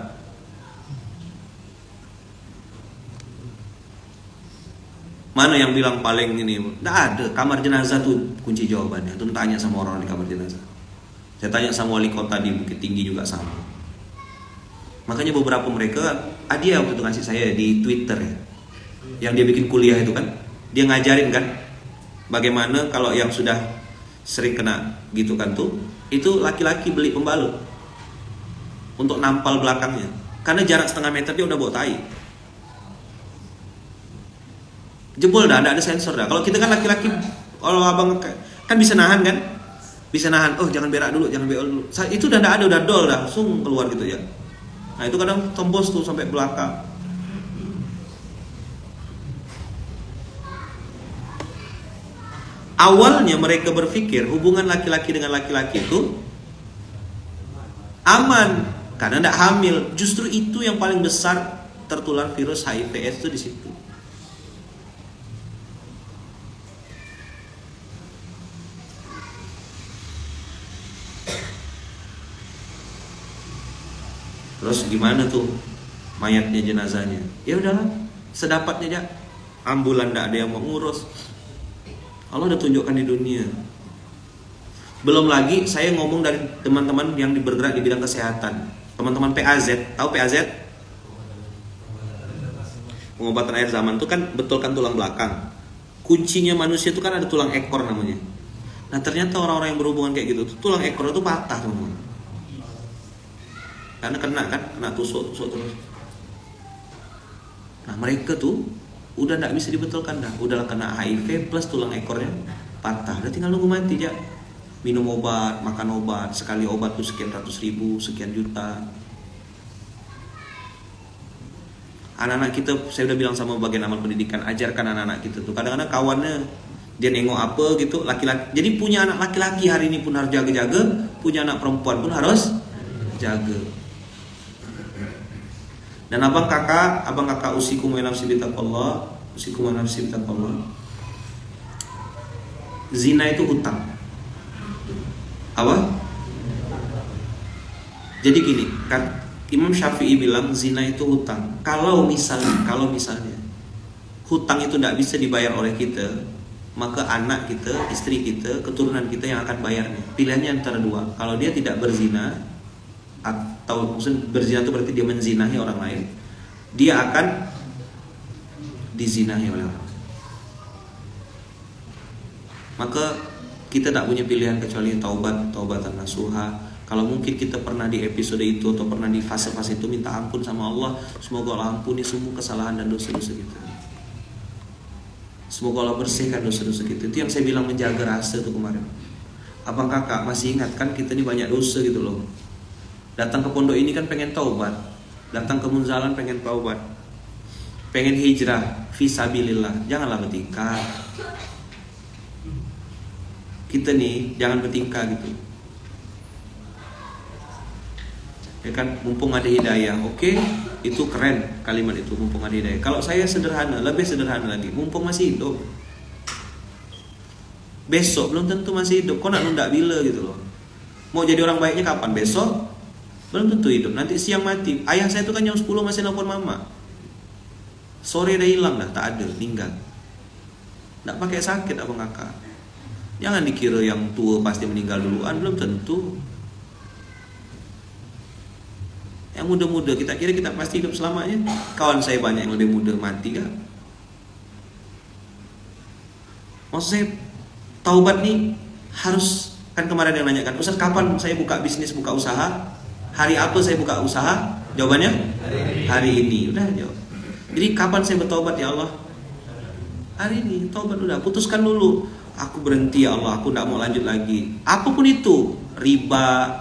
Mana yang bilang paling ini? Tidak ada. Kamar jenazah tuh kunci jawabannya. Tuh tanya sama orang di kamar jenazah. Saya tanya sama wali kota di Bukit Tinggi juga sama. Makanya beberapa mereka, dia waktu itu ngasih saya di Twitter ya, yang dia bikin kuliah itu kan, dia ngajarin kan, bagaimana kalau yang sudah sering kena gitu kan tuh, itu laki-laki beli pembalut untuk nampal belakangnya, karena jarak setengah meter dia udah bawa tai. Jebol dah, ada sensor dah. Kalau kita kan laki-laki, kalau abang kan bisa nahan kan? Bisa nahan, oh jangan berak dulu, jangan berak dulu. Itu udah ada, udah dol dah, langsung keluar gitu ya. Nah itu kadang tembus tuh sampai belakang. Awalnya mereka berpikir hubungan laki-laki dengan laki-laki itu aman karena tidak hamil. Justru itu yang paling besar tertular virus HIV/AIDS itu di situ. Terus gimana tuh mayatnya, jenazahnya? Ya udahlah, sedapatnya aja. Ambulan tidak ada yang mau ngurus. Allah udah tunjukkan di dunia. Belum lagi saya ngomong dari teman-teman yang bergerak di bidang kesehatan. Teman-teman PAZ, tahu PAZ? Pengobatan akhir zaman itu kan betulkan tulang belakang. Kuncinya manusia itu kan ada tulang ekor namanya. Nah ternyata orang-orang yang berhubungan kayak gitu, tulang ekor itu patah teman-teman. Karena kena tusuk terus. Nah mereka tuh udah tidak bisa dibetulkan dah, udah kena HIV plus tulang ekornya patah, udah tinggal nunggu mati aja. Minum obat, makan obat, sekali obat tuh sekian ratus ribu, sekian juta. Anak-anak kita, saya udah bilang sama bagian amal pendidikan, ajarkan anak-anak kita tuh. Kadang-kadang kawannya dia nengok apa gitu, laki-laki. Jadi punya anak laki-laki hari ini pun harus jaga-jaga, punya anak perempuan pun harus jaga. Dan abang kakak usikum wa nafsi bitaqallah, usikum wa nafsi bitaqallah. Zina itu hutang. Apa? Jadi gini, kan Imam Syafi'i bilang zina itu hutang. Kalau misalnya hutang itu tidak bisa dibayar oleh kita, maka anak kita, istri kita, keturunan kita yang akan bayarnya. Pilihannya antara dua. Kalau dia tidak berzina, atau maksud berzina itu berarti dia menzinahi orang lain, dia akan dizinahi oleh orang. Maka kita tak punya pilihan kecuali taubatan nasuha. Kalau mungkin kita pernah di episode itu atau pernah di fase-fase itu, minta ampun sama Allah. Semoga Allah ampuni semua kesalahan dan dosa-dosa kita. Semoga Allah bersihkan dosa-dosa kita. Itu yang saya bilang menjaga rasa itu kemarin. Abang kakak masih ingat kan kita ini banyak dosa gitu loh. Datang ke pondok ini kan pengen taubat, datang ke Munzalan pengen taubat, pengen hijrah fisabilillah. Janganlah bertingkah. Kita nih jangan bertingkah gitu. Ya kan, mumpung ada hidayah. Oke, itu keren kalimat itu, mumpung ada hidayah. Kalau saya sederhana, lebih sederhana lagi, mumpung masih hidup. Besok belum tentu masih hidup. Kok nak nunda bila gitu loh. Mau jadi orang baiknya kapan? Besok? Belum tentu hidup, nanti siang mati. Ayah saya itu kan jam 10 masih nelfon mama, sore udah hilang dah, tak ada, meninggal. Nggak pakai sakit abang kakak. Jangan dikira yang tua pasti meninggal duluan, belum tentu. Yang muda-muda kita kira kita pasti hidup selamanya. Kawan saya banyak yang lebih muda mati kan. Maksud saya taubat nih harus, kan kemarin yang nanyakan, Ustaz kapan saya buka bisnis, buka usaha? Hari apa saya buka usaha? Jawabannya hari ini. Udah jawab. Jadi kapan saya bertobat ya Allah? Hari ini. Taubat udah. Putuskan dulu. Aku berhenti ya Allah. Aku tidak mau lanjut lagi. Apapun itu, riba,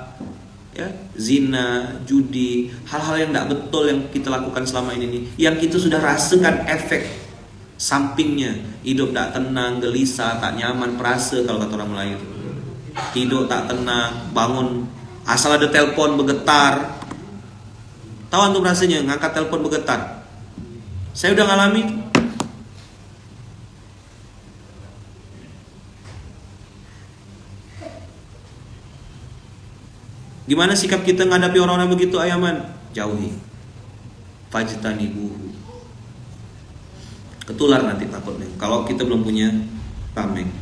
ya, zina, judi, hal-hal yang tidak betul yang kita lakukan selama ini, yang kita sudah rasakan efek sampingnya. Hidup tak tenang, gelisah, tak nyaman, perasa kalau kata orang Melayu. Tidur tak tenang, bangun asal ada telepon bergetar. Tahu antum rasanya ngangkat telepon bergetar? Saya udah ngalami. Gimana sikap kita menghadapi orang-orang begitu ayaman? Jauhi. Fajtanibuhu. Ketular nanti takutnya kalau kita belum punya tameng.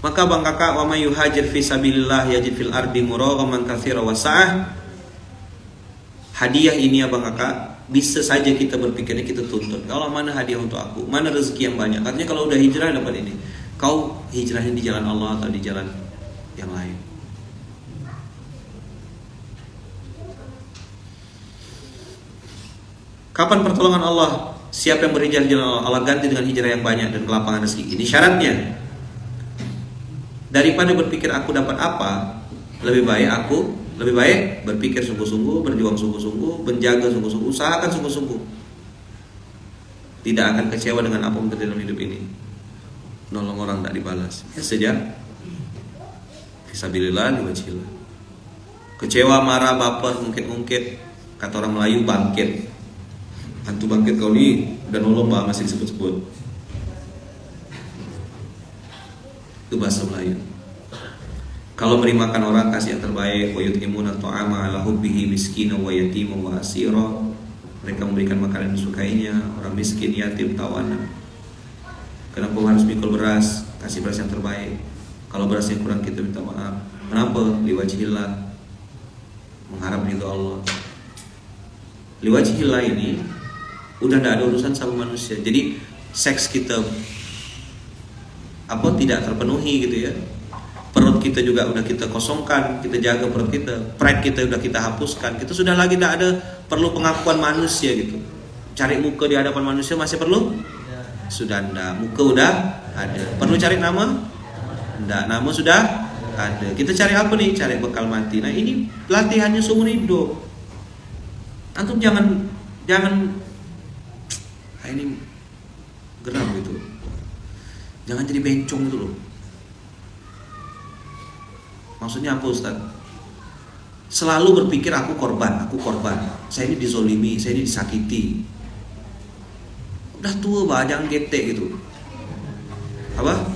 Maka bang kakak, wa may yuhajir fi sabilillah yajid fil ardi muraghaman katsira wa sa'ah. Hadiah ini ya bang kakak, bisa saja kita berpikirnya, kita tuntut. Allah, mana hadiah untuk aku? Mana rezeki yang banyak? Katanya kalau udah hijrah dapat ini. Kau hijrahnya di jalan Allah atau di jalan yang lain? Kapan pertolongan Allah? Siapa yang berhijrah jalan Allah ganti dengan hijrah yang banyak dan kelapangan rezeki. Ini syaratnya. Daripada berpikir aku dapat apa, lebih baik berpikir sungguh-sungguh, berjuang sungguh-sungguh, menjaga sungguh-sungguh, usahakan sungguh-sungguh. Tidak akan kecewa dengan apa yang terjadi dalam hidup ini. Nolong orang tak dibalas. Ya saja. Fisabilillah diwajiblah. Kecewa, marah, baper, ungkit-ungkit. Kata orang Melayu bangkit. Hantu bangkit kau ni udah nolong pak masih disebut-sebut. Itu bahasa Melayu. Kalau merimakan orang kasih yang terbaik, wa yut'imuna ta'ama ala hubbihi miskina wa yatima wa asira. Mereka memberikan makanan yang disukainya, orang miskin, yatim, tawanan. Kenapa harus mikul beras? Kasih beras yang terbaik. Kalau beras yang kurang kita minta maaf. Kenapa? Liwajhillah, mengharap ridho Allah. Liwajhillah ini udah tidak ada urusan sama manusia. Jadi seks kita tidak terpenuhi gitu ya. Perut kita juga udah kita kosongkan, kita jaga perut kita. Pride kita udah kita hapuskan. Kita sudah lagi tidak ada perlu pengakuan manusia gitu. Cari muka di hadapan manusia masih perlu? Sudah enggak. Muka udah ada. Perlu cari nama? Enggak. Nama sudah ada. Kita cari apa nih? Cari bekal mati. Nah ini latihannya seumur hidup. Antum jangan ini geram gitu. Jangan jadi bencong gitu loh. Maksudnya apa Ustaz? Selalu berpikir aku korban. Saya ini dizolimi, saya ini disakiti. Udah tua bah, jangan getek gitu. Apa?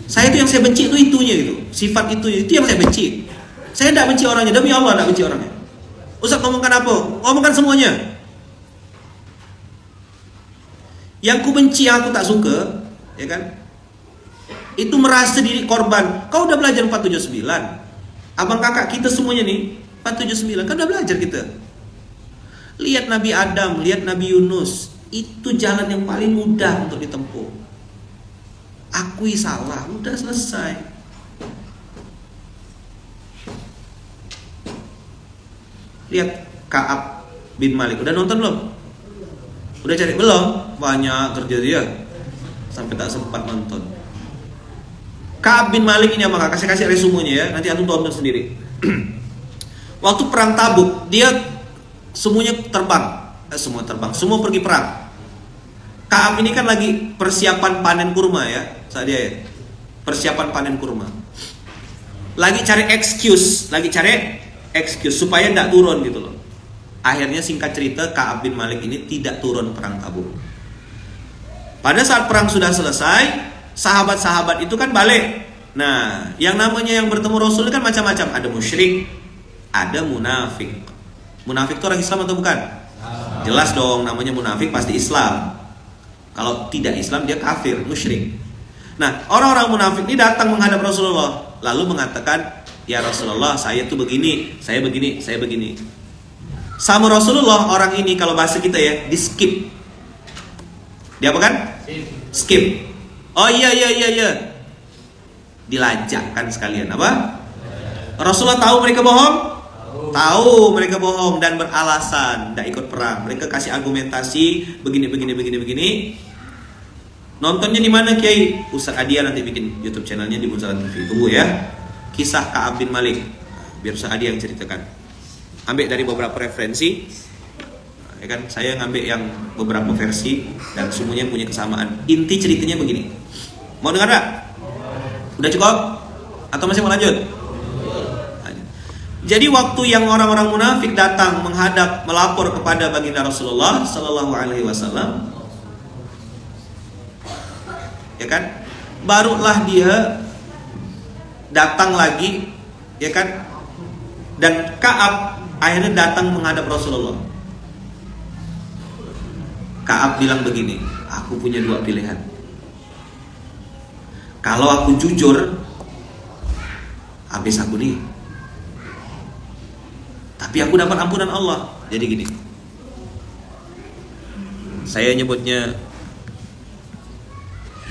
Saya itu yang saya benci itu itunya gitu. Sifat itu yang saya benci. Saya tidak benci orangnya, demi Allah tidak benci orangnya. Ustaz ngomongkan apa? Ngomongkan semuanya. Yang ku benci, yang aku tak suka, ya kan? Itu merasa diri korban. Kau udah belajar 479. Abang kakak kita semuanya nih 479 kan udah belajar kita. Lihat Nabi Adam, lihat Nabi Yunus. Itu jalan yang paling mudah untuk ditempuh. Akui salah, udah selesai. Lihat Ka'ab bin Malik. Udah nonton belum? Udah cari belum? Banyak kerja dia sampai tak sempat nonton. Ka'ab bin Malik ini apa? Kasih resumenya ya. Nanti antum tonton sendiri. Waktu perang Tabuk, dia semuanya terbang. Semua pergi perang. Ka'ab ini kan lagi persiapan panen kurma ya. Saat dia ya. Persiapan panen kurma. Lagi cari excuse supaya tidak turun gitu loh. Akhirnya singkat cerita Ka'ab bin Malik ini tidak turun perang Tabuk. Pada saat perang sudah selesai, sahabat-sahabat itu kan balik. Nah, yang namanya yang bertemu Rasul kan macam-macam. Ada musyrik, ada munafik. Munafik itu orang Islam atau bukan? Jelas dong, namanya munafik pasti Islam. Kalau tidak Islam dia kafir, musyrik. Nah, orang-orang munafik ini datang menghadap Rasulullah, lalu mengatakan, ya Rasulullah, saya tuh begini, saya begini. Sama Rasulullah orang ini kalau bahasa kita ya, di skip. Dia apa kan? Skip. Oh iya. Dilacakkan sekalian apa? Rasulullah tahu mereka bohong? Tahu mereka bohong dan beralasan tidak ikut perang. Mereka kasih argumentasi begini. Nontonnya di mana Kiai? Ustaz Adia nanti bikin YouTube channelnya di Munzalan TV. Tunggu ya. Kisah Ka'ab bin Malik. Biar Ustaz Adia yang ceritakan. Ambil dari beberapa referensi. Ya kan, saya ngambil yang beberapa versi dan semuanya punya kesamaan. Inti ceritanya begini. Mau dengar enggak? Udah cukup? Atau masih mau lanjut? Jadi waktu yang orang-orang munafik datang menghadap melapor kepada baginda Rasulullah sallallahu alaihi wasallam, ya kan? Barulah dia datang lagi, ya kan? Dan Ka'ab akhirnya datang menghadap Rasulullah. Ka'ab bilang begini, aku punya dua pilihan. Kalau aku jujur, habis aku nih. Tapi aku dapat ampunan Allah. Jadi gini, saya nyebutnya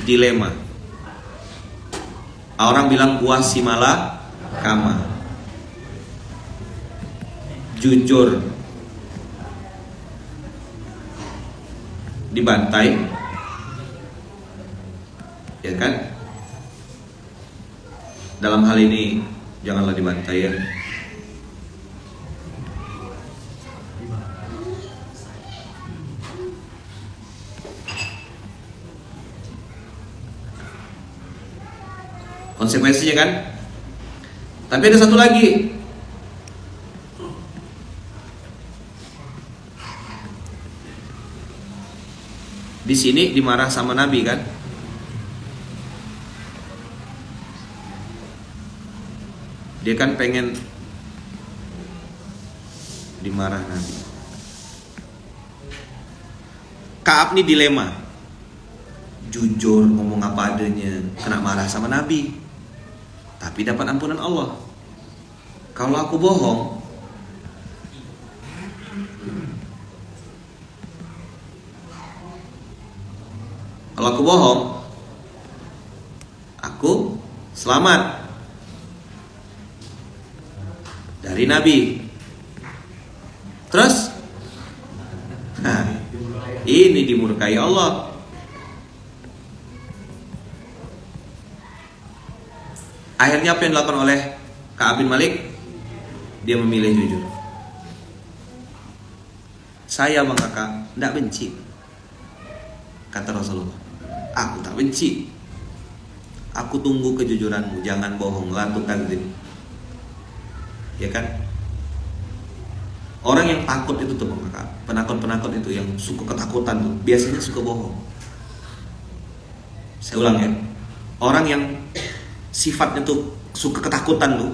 dilema. Orang bilang buah simala kama. Jujur dibantai, ya kan? Dalam hal ini janganlah dibantai ya. Konsekuensinya kan. Tapi ada satu lagi. Di sini dimarah sama Nabi kan. Dia kan pengen dimarah Nabi. Kaab nih dilema. Jujur ngomong apa adanya, kena marah sama Nabi, tapi dapat ampunan Allah. Kalau aku bohong, aku selamat dari Nabi. Terus, nah, ini dimurkai Allah. Akhirnya apa yang dilakukan oleh Ka'ab bin Malik? Dia memilih jujur. Saya bang kakak tidak benci, kata Rasulullah. Aku tak benci. Aku tunggu kejujuranmu. Jangan bohong, la tukadzib. Ya kan? Orang yang takut itu tuh bang kakak, penakut-penakut itu yang suka ketakutan tuh biasanya suka bohong. Saya ulang ya. Orang yang sifatnya tuh suka ketakutan tuh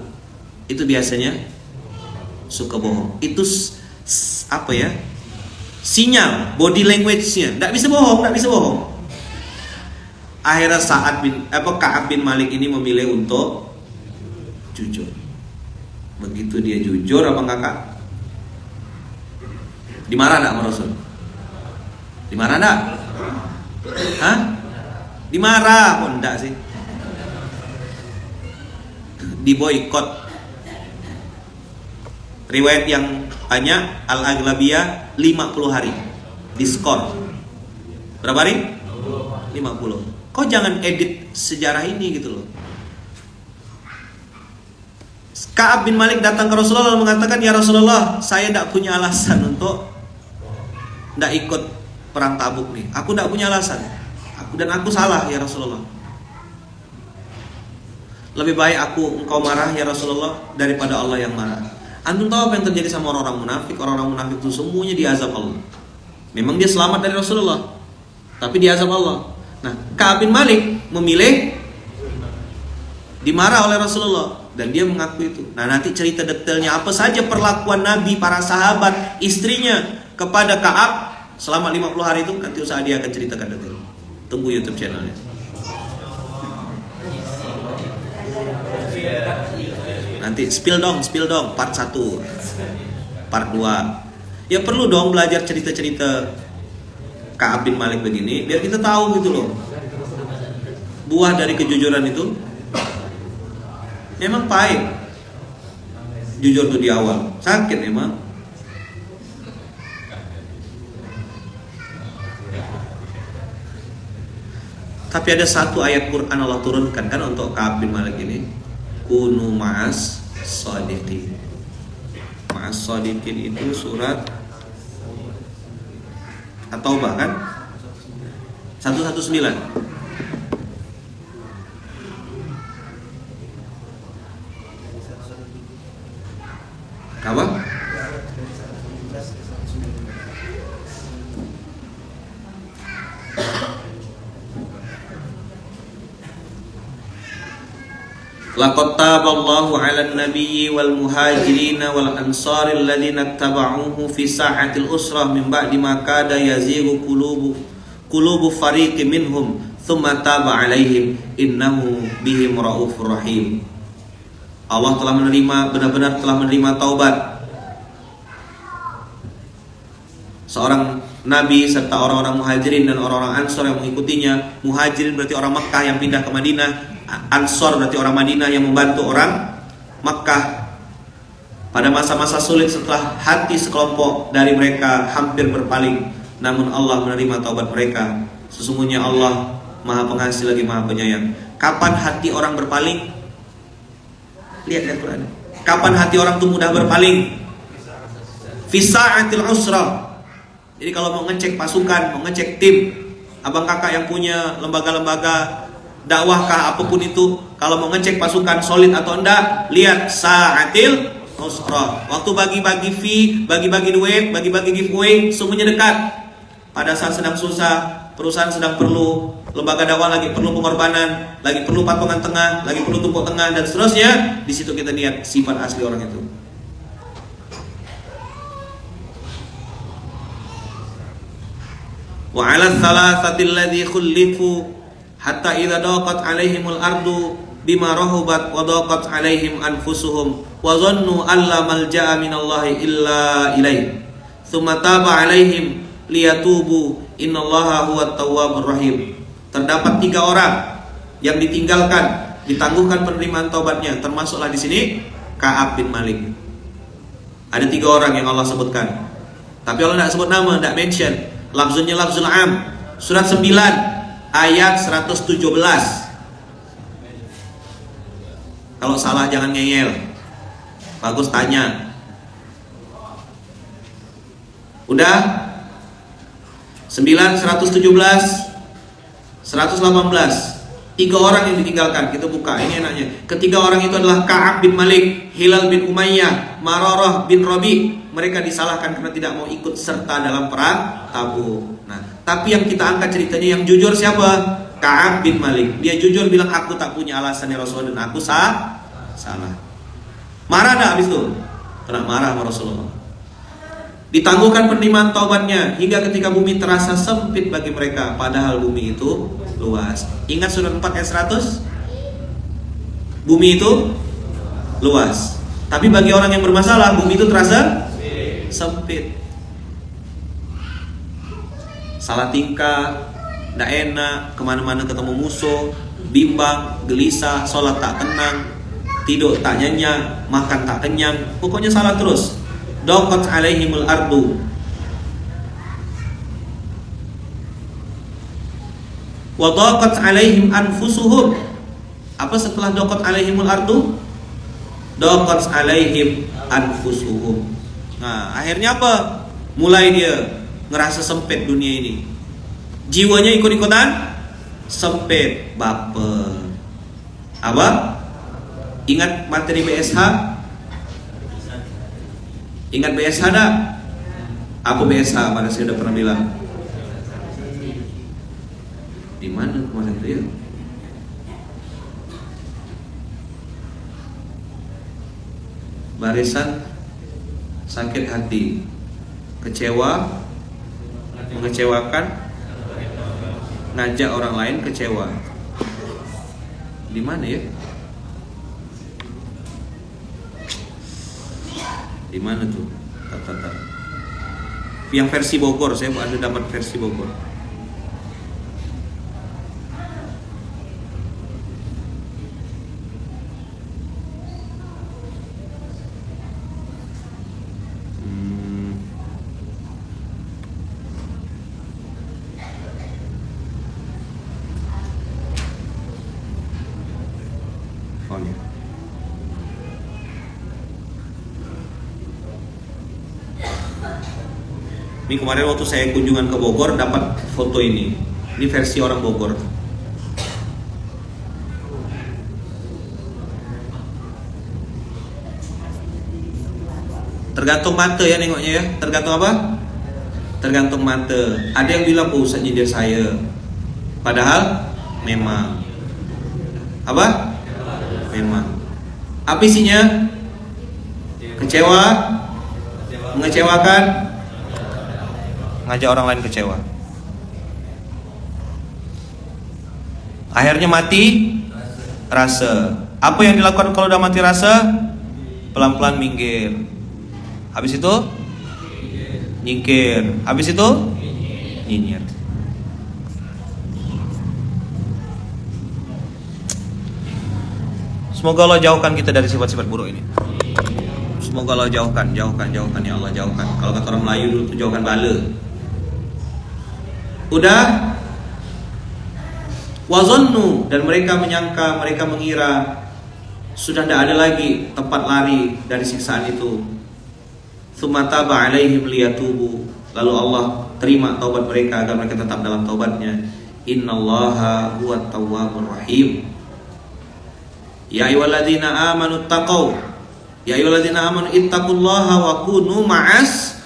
itu biasanya suka bohong. Itu apa ya? Sinyal body language-nya. Nggak bisa bohong. Akhirnya Ka'ab bin Malik ini memilih untuk jujur. Begitu dia jujur apa kakak? Dimarah enggak sama Rasul? Dimarah enggak? Hah? Dimarah pun enggak sih? Diboikot. Riwayat yang banyak Al-Aghlabiyah 50 hari. Diskor. Berapa hari? 50. Kok jangan edit sejarah ini gitu loh. Ka'ab bin Malik datang ke Rasulullah dan mengatakan, "Ya Rasulullah, saya tidak punya alasan untuk tidak ikut perang Tabuk nih. Aku tidak punya alasan. Aku salah ya Rasulullah. Lebih baik engkau marah ya Rasulullah daripada Allah yang marah." Antum tahu apa yang terjadi sama orang-orang munafik? Orang-orang munafik itu semuanya diazab Allah. Memang dia selamat dari Rasulullah, tapi diazab Allah. Nah, Ka'ab bin Malik memilih dimarah oleh Rasulullah dan dia mengaku itu. Nah, nanti cerita detailnya apa saja perlakuan Nabi, para sahabat, istrinya kepada Ka'ab selama 50 hari itu, nanti usaha dia akan ceritakan detail. Tunggu YouTube channelnya. Nanti spill dong part 1, part 2. Ya perlu dong belajar cerita-cerita Ka'ab bin Malik begini biar kita tahu gitu loh. Buah dari kejujuran itu memang pahit. Jujur tuh di awal sakit memang. Tapi ada satu ayat Quran Allah turunkan kan untuk Ka'ab bin Malik ini. Kunu ma'as shadiqin. Ma'as shadiqin itu surat atau bahkan 119. Apa? Laqad taballahu 'alan nabiyyi wal muhajirin wal ansari alladziina ittaba'uuhu fi sa'atil usrah min ba'di ma kada yazighu qulubu fariqin minhum thumma taba 'alaihim innahu bihim raufur rahim. Allah telah benar-benar telah menerima taubat seorang nabi serta orang-orang muhajirin dan orang-orang ansor yang mengikutinya. Muhajirin berarti orang Makkah yang pindah ke Madinah. Ansor berarti orang Madinah yang membantu orang Makkah pada masa-masa sulit setelah hati sekelompok dari mereka hampir berpaling. namun Allah menerima taubat mereka. Sesungguhnya Allah Maha Pengasih lagi Maha Penyayang. Kapan hati orang berpaling? Lihat Quran. Kapan hati orang tuh mudah berpaling? Fisa'atil usra. Jadi kalau mau ngecek pasukan, mau ngecek tim, abang kakak yang punya lembaga-lembaga dakwah kah apapun itu, kalau mau ngecek pasukan solid atau enggak, lihat sa'atil usra. Waktu bagi-bagi fee, bagi-bagi duit, bagi-bagi giveaway, semuanya dekat. Pada saat sedang susah, perusahaan sedang perlu, lembaga dakwah lagi perlu pengorbanan, lagi perlu patungan tengah, lagi perlu tumpuk tengah dan seterusnya. Di situ kita lihat sifat asli orang itu. Wa 'ala thalathati alladhi khulifu hatta idza daqat 'alaihimul ardu bima rahubat wa daqat 'alaihim anfusuhum wa dhannu alla malja'a minallahi illa ilaihi thumma taba 'alaihim liyatubu innallaha huwat tawwabur rahim. Terdapat 3 orang yang ditinggalkan, ditangguhkan penerimaan taubatnya, termasuklah di sini Ka'ab bin Malik. Ada 3 orang yang Allah sebutkan, tapi Allah tidak sebut nama, tidak mention. Lafzunnya lafzul am. Surat 9 ayat 117. Kalau salah jangan ngeyel, bagus tanya. Udah 9, 117, 118. 3 orang yang ditinggalkan. Kita buka, ini enaknya. Ketiga orang itu adalah Ka'ab bin Malik, Hilal bin Umayyah, Mararah bin Rabi. Mereka disalahkan karena tidak mau ikut serta dalam perang Tabuk. Nah, tapi yang kita angkat ceritanya yang jujur siapa? Ka'ab bin Malik. Dia jujur bilang, aku tak punya alasan ya Rasulullah dan aku salah. Marah tak habis itu? Kena marah sama Rasulullah. Ditangguhkan penerimaan taubatnya hingga ketika bumi terasa sempit bagi mereka, padahal bumi itu luas. Ingat surat 4 ayat 100? Bumi itu luas, tapi bagi orang yang bermasalah bumi itu terasa sempit. Salah tingkah, tidak enak, kemana-mana ketemu musuh, bimbang, gelisah, sholat tak tenang, tidur tak nyenyak, makan tak kenyang, pokoknya salah terus. Daqat alaihimul ardu wa daqat alaihim anfusuhum. Apa setelah daqat alaihimul ardu? Daqat alaihim anfusuhum. Nah, akhirnya apa? Mulai dia ngerasa sempit dunia ini. Jiwanya ikut-ikutan sempit, baper. Apa? Ingat materi BSH? Ingat BSH tak? Apa BSH? Pada saya udah pernah bilang. Di mana kemarin itu ya? Barisan sakit hati, kecewa, mengecewakan, ngajak orang lain kecewa. Di mana ya? Di mana tuh? Tar. Yang versi Bogor, saya ada dapat versi Bogor. Ini kemarin waktu saya kunjungan ke Bogor dapat foto ini. Ini versi orang Bogor. Tergantung mata ya nengoknya ya. Tergantung apa? Tergantung mata. Ada yang bilang Ustaz nyindir saya. Padahal memang apa? Memang. Apa isinya? Kecewa, mengecewakan, ngajak orang lain kecewa. Akhirnya mati rasa. Apa yang dilakukan kalau udah mati rasa? Pelan-pelan minggir. Habis itu nyingkir. Habis itu nyinyir. Semoga Allah jauhkan kita dari sifat-sifat buruk ini. Semoga Allah jauhkan ya Allah, jauhkan. Kalau kata orang Melayu dulu tuh jauhkan bala. Udah. Wazannu, dan mereka menyangka, mereka mengira sudah tidak ada lagi tempat lari dari siksaan itu. Tsumma taba alaihim liyatubu, lalu Allah terima taubat mereka agar mereka tetap dalam taubatnya. Innallaha huwat tawwabur rahim. Ya ayyuhalladzina amanu taqau, ya ayyuhalladzina amanu ittaqullaha wa kunu ma'as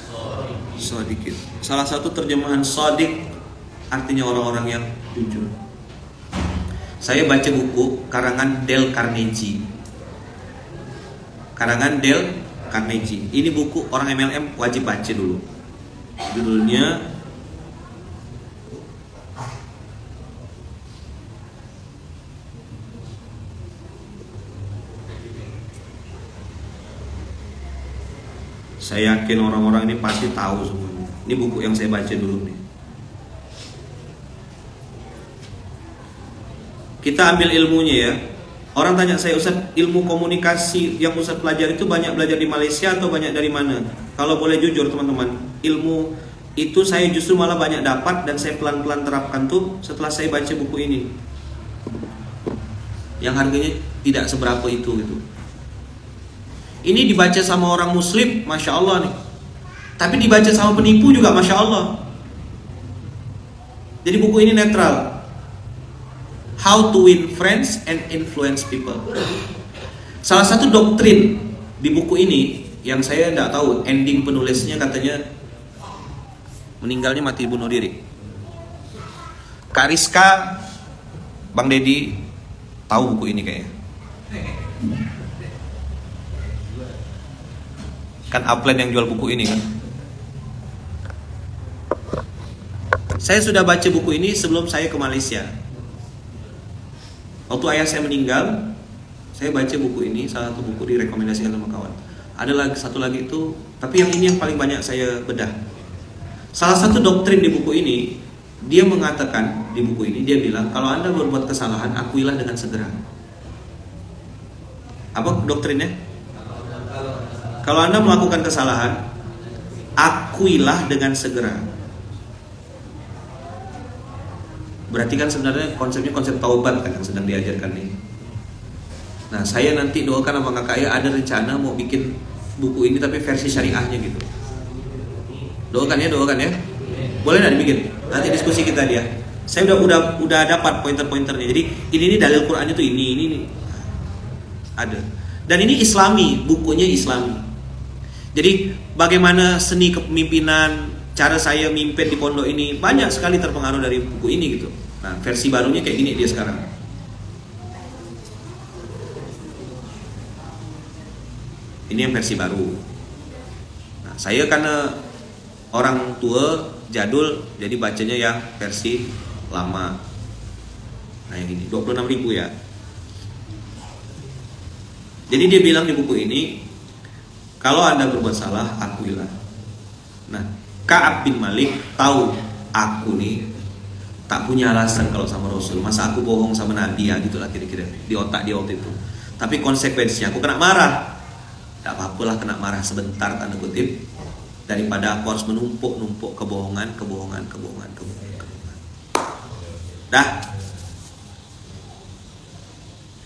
shadiqin. Salah satu terjemahan shadiq artinya orang-orang yang jujur. Saya baca buku karangan Dale Carnegie. Karangan Dale Carnegie. Ini buku orang MLM wajib baca dulu. Judulnya saya yakin orang-orang ini pasti tahu semuanya. Ini buku yang saya baca dulu nih. Kita ambil ilmunya ya. Orang tanya saya, Ustaz, ilmu komunikasi yang Ustaz pelajari itu banyak belajar di Malaysia atau banyak dari mana? Kalau boleh jujur teman-teman, ilmu itu saya justru malah banyak dapat dan saya pelan-pelan terapkan tuh setelah saya baca buku ini. Yang harganya tidak seberapa itu gitu. Ini dibaca sama orang muslim, Masya Allah nih. Tapi dibaca sama penipu juga, Masya Allah. Jadi buku ini netral. How to win friends and influence people. Salah satu doktrin di buku ini yang saya tidak tahu, ending penulisnya katanya meninggalnya mati bunuh diri. Kak Rizka, Bang Dedi tahu buku ini kayaknya. Kan Upland yang jual buku ini kan. Saya sudah baca buku ini sebelum saya ke Malaysia. Waktu ayah saya meninggal, saya baca buku ini, salah satu buku direkomendasikan sama kawan. Ada lagi satu lagi itu, tapi yang ini yang paling banyak saya bedah. Salah satu doktrin di buku ini, dia mengatakan di buku ini, dia bilang kalau Anda berbuat kesalahan, akuilah dengan segera. Apa doktrinnya? Kalau Anda melakukan kesalahan, akuilah dengan segera. Berarti kan sebenarnya konsepnya konsep taubat kan yang sedang diajarkan nih. Nah, saya nanti doakan sama kakak ya, ada rencana mau bikin buku ini tapi versi syariahnya gitu. Doakan ya. Boleh nggak dibikin? Nanti diskusi kita dia. Saya udah dapat pointer-pointernya. Jadi ini dalil Qur'annya tuh ini ada. Dan ini Islami, bukunya Islami. Jadi bagaimana seni kepemimpinan, cara saya mimpin di pondok ini banyak sekali terpengaruh dari buku ini gitu. Nah, versi barunya kayak gini dia sekarang. Ini yang versi baru. Nah, saya karena orang tua jadul, jadi bacanya yang versi lama. Nah, yang ini 26.000 ya. Jadi dia bilang di buku ini, kalau Anda berbuat salah, akuilah. Nah, Ka'ab bin Malik tahu aku nih tak punya alasan kalau sama Rasul. Masa aku bohong sama Nabi ya, gitulah kira-kira di otak dia waktu itu. Tapi konsekuensinya aku kena marah. Tak apa-apalah kena marah sebentar tanda kutip, daripada aku harus menumpuk kebohongan. Dah.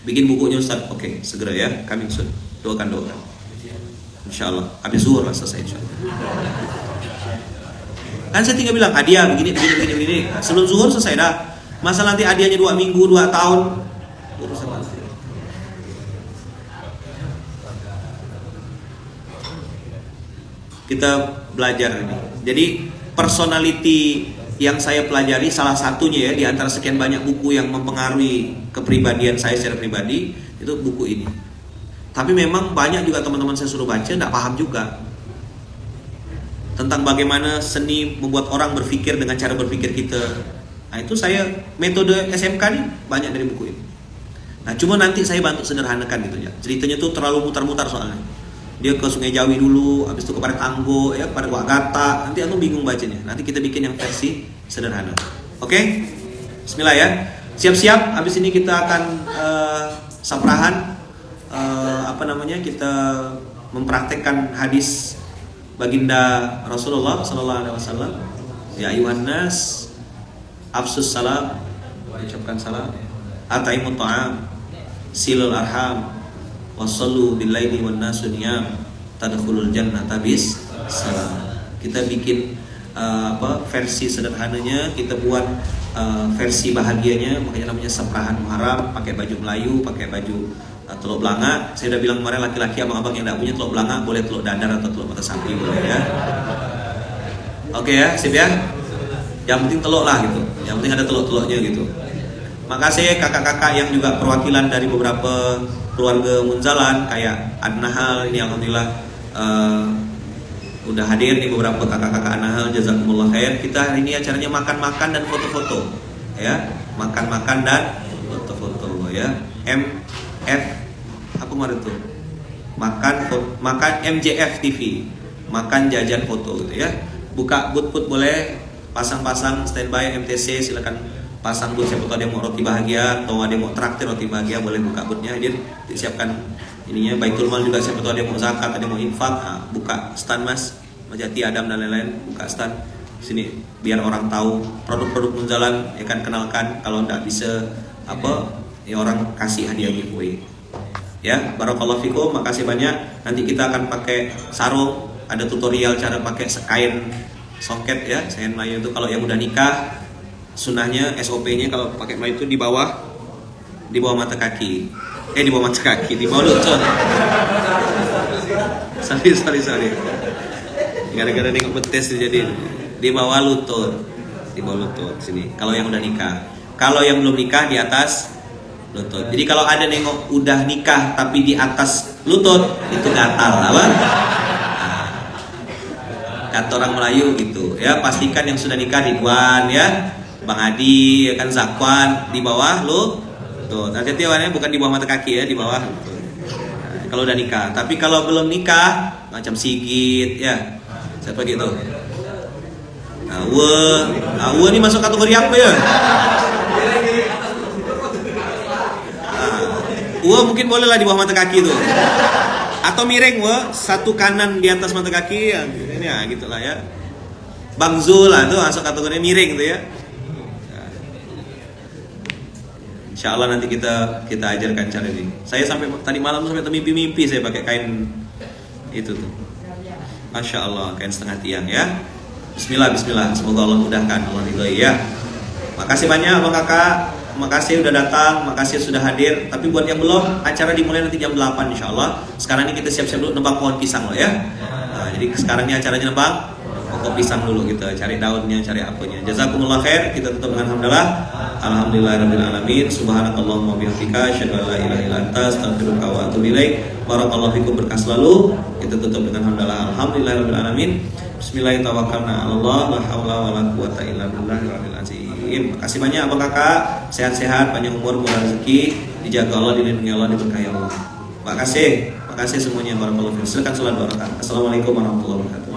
Bikin bukunya Ustaz. Oke, segera ya, coming soon. Doakan. Insyaallah. Habis zuhur lah selesai insyaallah. Kan saya tinggal bilang hadiah begini. Sebelum zuhur selesai dah. Masa nanti hadiahnya 2 minggu, 2 tahun, urusan nanti. Kita belajar ini. Jadi personality yang saya pelajari salah satunya ya di antara sekian banyak buku yang mempengaruhi kepribadian saya secara pribadi itu buku ini. Tapi memang banyak juga teman-teman saya suruh baca tidak paham juga tentang bagaimana seni membuat orang berpikir dengan cara berpikir kita. Nah, itu saya metode SMK nih banyak dari buku ini. Nah, cuma nanti saya bantu sederhanakan gitu ya. Ceritanya tuh terlalu mutar-mutar soalnya. Dia ke Sungai Jawi dulu, habis itu ke Parit Tanggo, ya pada Wak Gata. Nanti aku bingung bacanya. Nanti kita bikin yang versi sederhana. Oke? Bismillah ya. Siap-siap. Habis ini kita akan saprahan. Kita mempraktekkan hadis baginda Rasulullah sallallahu alaihi wasallam. Ya ayuhan nas afsus salam, ucapkan salam, at'imut ta'am, silul arham, wasallu billaili wan nasu niyam, tadkhulul jannata bis salam. Kita bikin versi sederhananya, kita buat versi bahagianya, makanya namanya Seprahan Muharram, pakai baju Melayu, pakai baju teluk belanga. Saya udah bilang kemarin, laki-laki abang-abang yang tidak punya teluk belanga boleh teluk dadar atau teluk mata sapi boleh ya. Oke ya, sip ya. Yang penting teluk lah gitu. Yang penting ada teluk-teluknya gitu. Makasih kakak-kakak yang juga perwakilan dari beberapa keluarga Munzalan kayak Adnahal ini, alhamdulillah udah hadir nih beberapa kakak-kakak Adnahal, jazakumullah khair. Kita hari ini acaranya makan-makan dan foto-foto ya. Makan-makan dan foto-foto ya. MF apa kemarin tuh? Makan MJF TV. Makan jajan foto gitu ya. Buka booth boleh, pasang-pasang standby MTC, silakan pasang booth. Siapa tahu ada yang mau roti bahagia atau ada yang mau traktir roti bahagia, boleh buka boothnya, hadir disiapkan ininya. Baitul Mal juga, siapa tahu ada yang mau zakat, ada yang mau infak, buka stand Mas Majati Adam dan lain-lain, buka stand sini biar orang tahu produk-produk Munzalan ya kan, kenalkan. Kalau enggak bisa ya orang kasih hadiah giveaway ya. Barakallahu fikum, makasih banyak. Nanti kita akan pakai sarung, ada tutorial cara pakai kain soket ya, kain Melayu itu. Kalau yang udah nikah, sunnahnya SOP-nya kalau pakai Melayu itu di bawah mata kaki. Di bawah mata kaki, di bawah lutut. Sorry. Gara-gara nengok betes jadi di bawah lutut. Di bawah lutut sini. Kalau yang udah nikah. Kalau yang belum nikah di atas lutut. Jadi kalau ada nengok udah nikah tapi di atas lutut, itu gatal apa? Kata orang Melayu gitu ya. Pastikan yang sudah nikah Ridwan ya, Bang Adi ya kan, Zakwan di bawah lu tuh. Hati-hati warnanya bukan di bawah mata kaki ya, di bawah tuh. Nah, kalau udah nikah. Tapi kalau belum nikah macam Sigit ya, siapa gitu. Awe ini masuk kategori apa ya? Mungkin boleh lah di bawah mata kaki tuh. Atau miring satu kanan di atas mata kaki ya, ini ya gitulah ya. Bang Zul lah tuh masuk kategori miring tuh ya. Insya Allah nanti kita ajarkan cara ini. Saya sampai tadi malam sampai mimpi saya pakai kain itu tuh. Masya Allah, kain setengah tiang ya. Bismillah. Semoga Allah mudahkan, Allah ridhoi ya. Makasih banyak abang kakak. Makasih udah datang, makasih sudah hadir. Tapi buat yang belum, acara dimulai nanti jam 8 insya Allah. Sekarang ini kita siap-siap dulu nebang pohon pisang loh ya. Nah, jadi sekarang ini acaranya nebang pokok pisang dulu, kita cari daunnya, cari apanya. Jazakumullah khair. Kita tutup dengan alhamdulillah. Alhamdulillahirabbil alamin. Subhanakallahumma wabihamdika, asyhadu an la ilaha illa anta, astaghfiruka wa atubu ilaik. Barakallahu fikum, berkah selalu. Kita tutup dengan alhamdulillah. Alhamdulillahirabbil alamin. Bismillahirrahmanirrahim. La haula wala quwata illa billahil azim. Makasih banyak abang kakak. Sehat-sehat, panjang umur, murah rezeki, dijaga Allah, dilindungi Allah, diberkahi Allah. Makasih semuanya. Barakallahu fikum. Silakan salat barokah. Assalamualaikum warahmatullahi wabarakatuh.